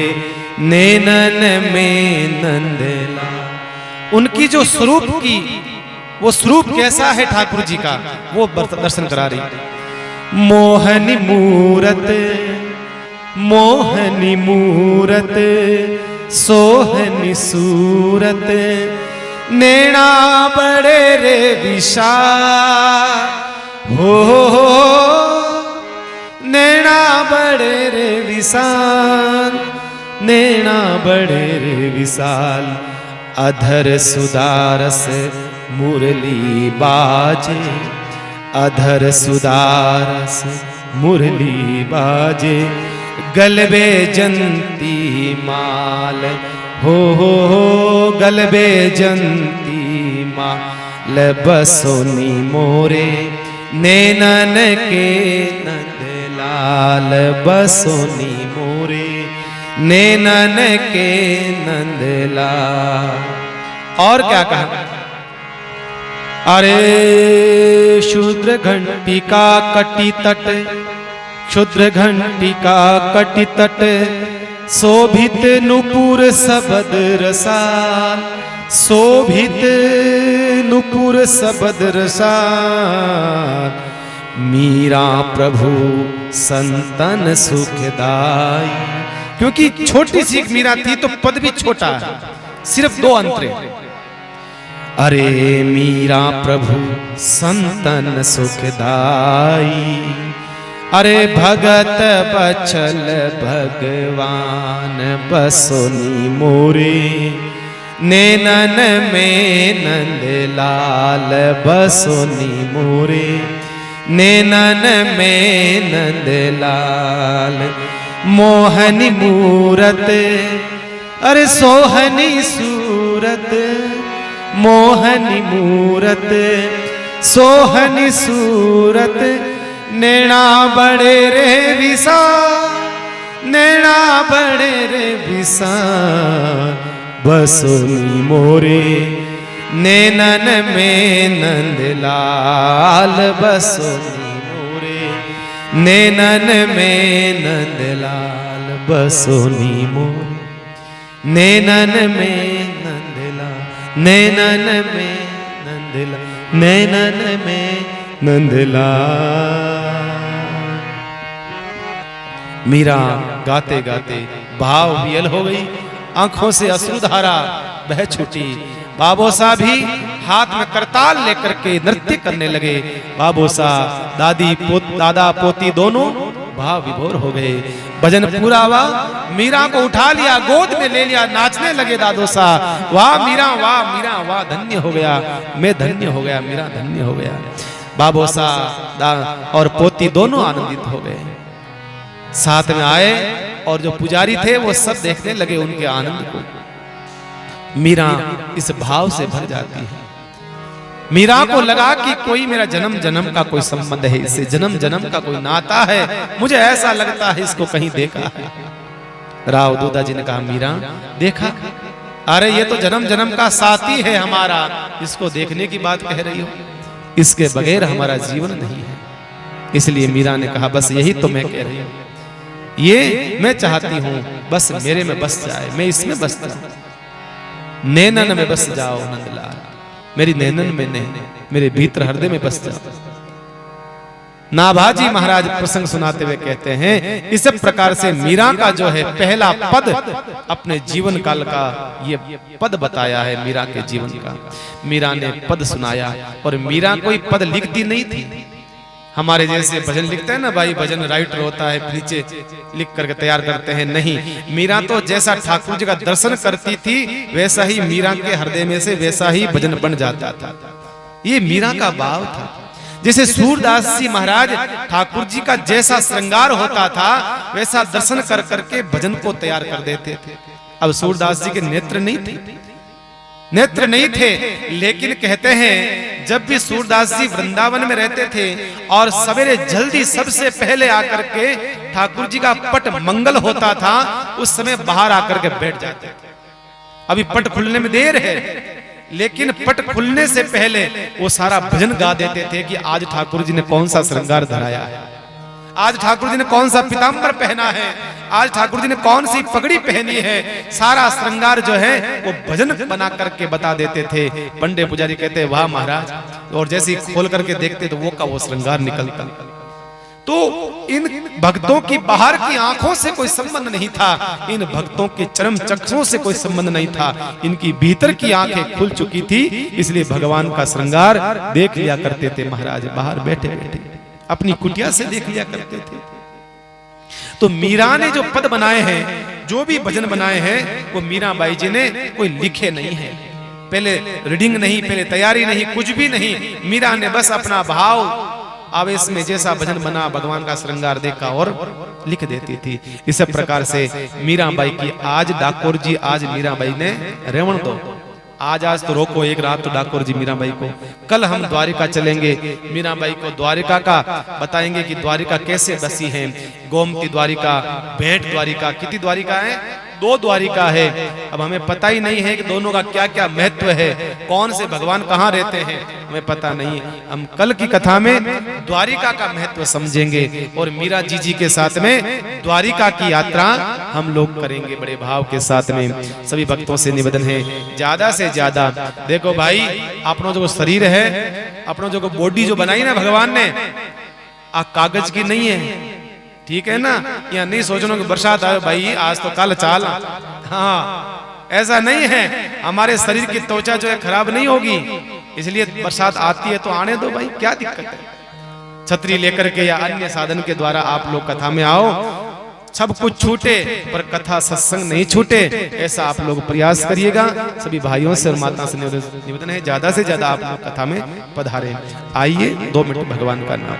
नैनन में नंदलाल। उनकी जो स्वरूप की, वो स्वरूप कैसा है ठाकुर जी का, वो दर्शन करा रही। मोहनी मूरत, मोहनी मूरत, सोहनी सूरत, नैना बड़े रे विशाल, हो नैना बड़े रे विशाल, नैना बड़े रे विशाल, अधर सुदारस मुरली बाजे, अधर सुदारस मुरली बाजे, गलबे जंती माल, हो गलबे जंती माल, बसोनी मोरे नैनन के नंदलाल, बसोनी मोरे नैनन के नंदलाल। और क्या कहा? अरे शूद्र घंटिका कटी तट, क्षुद्र घंटिका कटी तट, शोभित नुपुर सबद रसाल, शोभित नुपुर सबद रसाल, मीरा प्रभु संतन सुखदाई। क्योंकि छोटी सी मीरा थी तो पद भी छोटा है, सिर्फ 2 अंतरे। अरे मीरा प्रभु संतन सुखदाई, अरे भगत बचल भगवान, बसोनी मोरे नैनन में नंदलाल, बसोनी मोरे नैनन में नंदलाल, मोहनी मूरत, अरे सोहनी सूरत मोहनी मूरत, सोहनी सूरत नैना बड़े रे विसा, नैना बड़े रे विसा, बसोनी मोरे नैनन में नंदलाल, बसोनी मोरे नैनन में नंदलाल, बसोनी मोरे नैनन में नंदलाल, नैनन में नंदलाल, नैनन में नंदलाल। मीरा गाते गाते भाव वियल हो गई, आंखों से अश्रुधारा बह छूटी। बाबोसा भी हाथ में करताल लेकर के नृत्य करने लगे। बाबोसा दादा पोती दोनों भाव विभोर हो गए। भजन पूरा हुआ, मीरा को उठा लिया, गोद में ले लिया, नाचने लगे दादोसा। वाह मीरा, वाह मीरा, वाह धन्य हो गया, मैं धन्य हो गया, मीरा धन्य हो गया। बाबोसा और पोती दोनों आनंदित हो गए। साथ में आए और जो पुजारी थे वो सब देखने लगे उनके आनंद को। मीरा इस भाव से भर जाती है। मीरा को लगा कि कोई मेरा जन्म जन्म का कोई संबंध है, इससे जन्म जन्म का कोई नाता है, मुझे ऐसा लगता है इसको कहीं देखा है। राव दूधा जी ने कहा मीरा देखा, अरे ये तो जन्म जन्म का साथी है हमारा, इसको देखने की बात कह रही हो, इसके बगैर हमारा जीवन नहीं है। इसलिए मीरा ने कहा बस यही तो मैं कह रही हूं, ये मैं चाहती हूं बस मेरे में बस जाए, मैं इसमें बस जाऊं, नैनन में बस जाओ नंदलाल, मेरी नैनन में नहीं, मेरे भीतर हृदय में बस जाओ। नाभाजी महाराज प्रसंग सुनाते हुए कहते हैं इस प्रकार से मीरा का जो है पहला पद अपने जीवन काल का ये पद बताया है, मीरा के जीवन का। मीरा ने पद सुनाया और मीरा कोई पद लिखती नहीं थी। हमारे जैसे भजन लिखते हैं ना भाई, भजन राइटर होता है, नीचे लिख करके तैयार करते हैं, नहीं। मीरा तो जैसा ठाकुर जी का दर्शन करती थी वैसा ही मीरा के हृदय में से वैसा ही भजन बन जाता था। ये मीरा का भाव था। जैसे सूरदास जी महाराज ठाकुर जी का जैसा श्रृंगार होता था वैसा दर्शन कर करके भजन को तैयार कर देते थे। अब सूरदास जी के नेत्र नहीं थे, नेत्र नहीं थे, लेकिन कहते हैं जब भी सूरदास जी वृंदावन में रहते थे और सवेरे जल्दी सबसे पहले आकर के ठाकुर जी का पट मंगल होता था, उस समय बाहर आकर के बैठ जाते थे। अभी पट खुलने में देर है, लेकिन पट खुलने से पहले वो सारा भजन गा देते थे कि आज ठाकुर जी ने कौन सा श्रृंगार धराया है, आज ठाकुर जी ने कौन सा पीताम्बर पहना है, आज ठाकुर जी ने कौन सी पगड़ी पहनी है। सारा श्रृंगार जो है वो भजन बना करके बता देते थे। पंडे पुजारी कहते वाह महाराज, और जैसे ही खोल करके देखते तो वो का वो श्रृंगार निकलता। तो इन भक्तों की बाहर की आंखों से कोई संबंध नहीं था, इन भक्तों के चरम चक्षुओं से कोई संबंध नहीं था, इनकी भीतर की आंखें खुल चुकी थी। इसलिए भगवान का श्रृंगार देख लिया करते थे महाराज, बाहर बैठे बैठे अपनी कुटिया से देख लिया करते थे। तो मीरा ने जो पद बनाए हैं, जो भी भजन बनाए हैं, वो मीराबाई जी ने कोई लिखे नहीं है, पहले रीडिंग नहीं, पहले तैयारी नहीं, कुछ भी नहीं। मीरा ने बस अपना भाव आवेश में जैसा भजन बना, भगवान का श्रृंगार देखा और लिख देती थी। इस प्रकार से मीराबाई की आज डाकोर जी, आज मीराबाई ने रेवण दो, आज तो रोको एक रात तो डाकोर जी मीराबाई को। कल हम द्वारिका चलेंगे, मीराबाई को द्वारिका का बताएंगे कि द्वारिका कैसे बसी है। गोमती द्वारिका, भेंट द्वारिका, कितनी द्वारिका है? 2 द्वारिका है। अब हमें पता ही नहीं है कि दोनों का क्या क्या महत्व है, कौन से भगवान कहाँ रहते हैं, हमें पता नहीं। हम कल की कथा में द्वारिका का महत्व समझेंगे और मीरा जी के साथ में द्वारिका की यात्रा हम लोग करेंगे बड़े भाव के साथ में। सभी भक्तों से निवेदन है ज्यादा से ज्यादा, देखो भाई अपनों जो शरीर है, अपनों जो बॉडी जो बनाई ना भगवान ने, कागज की नहीं है, ठीक है ना। या नहीं सोचना कि बरसात आए भाई आज तो कल चाल, हाँ ऐसा नहीं है। हमारे शरीर की त्वचा जो है खराब नहीं होगी, इसलिए बरसात आती है तो आने दो भाई, क्या दिक्कत है। छतरी लेकर के या अन्य साधन के द्वारा आप लोग कथा में आओ, सब कुछ छूटे पर कथा सत्संग नहीं छूटे, ऐसा आप लोग प्रयास करिएगा। सभी भाइयों से और माता से निवेदन है ज्यादा से ज्यादा आप लोग कथा में पधारें। आइए 2 मिनट भगवान का नाम।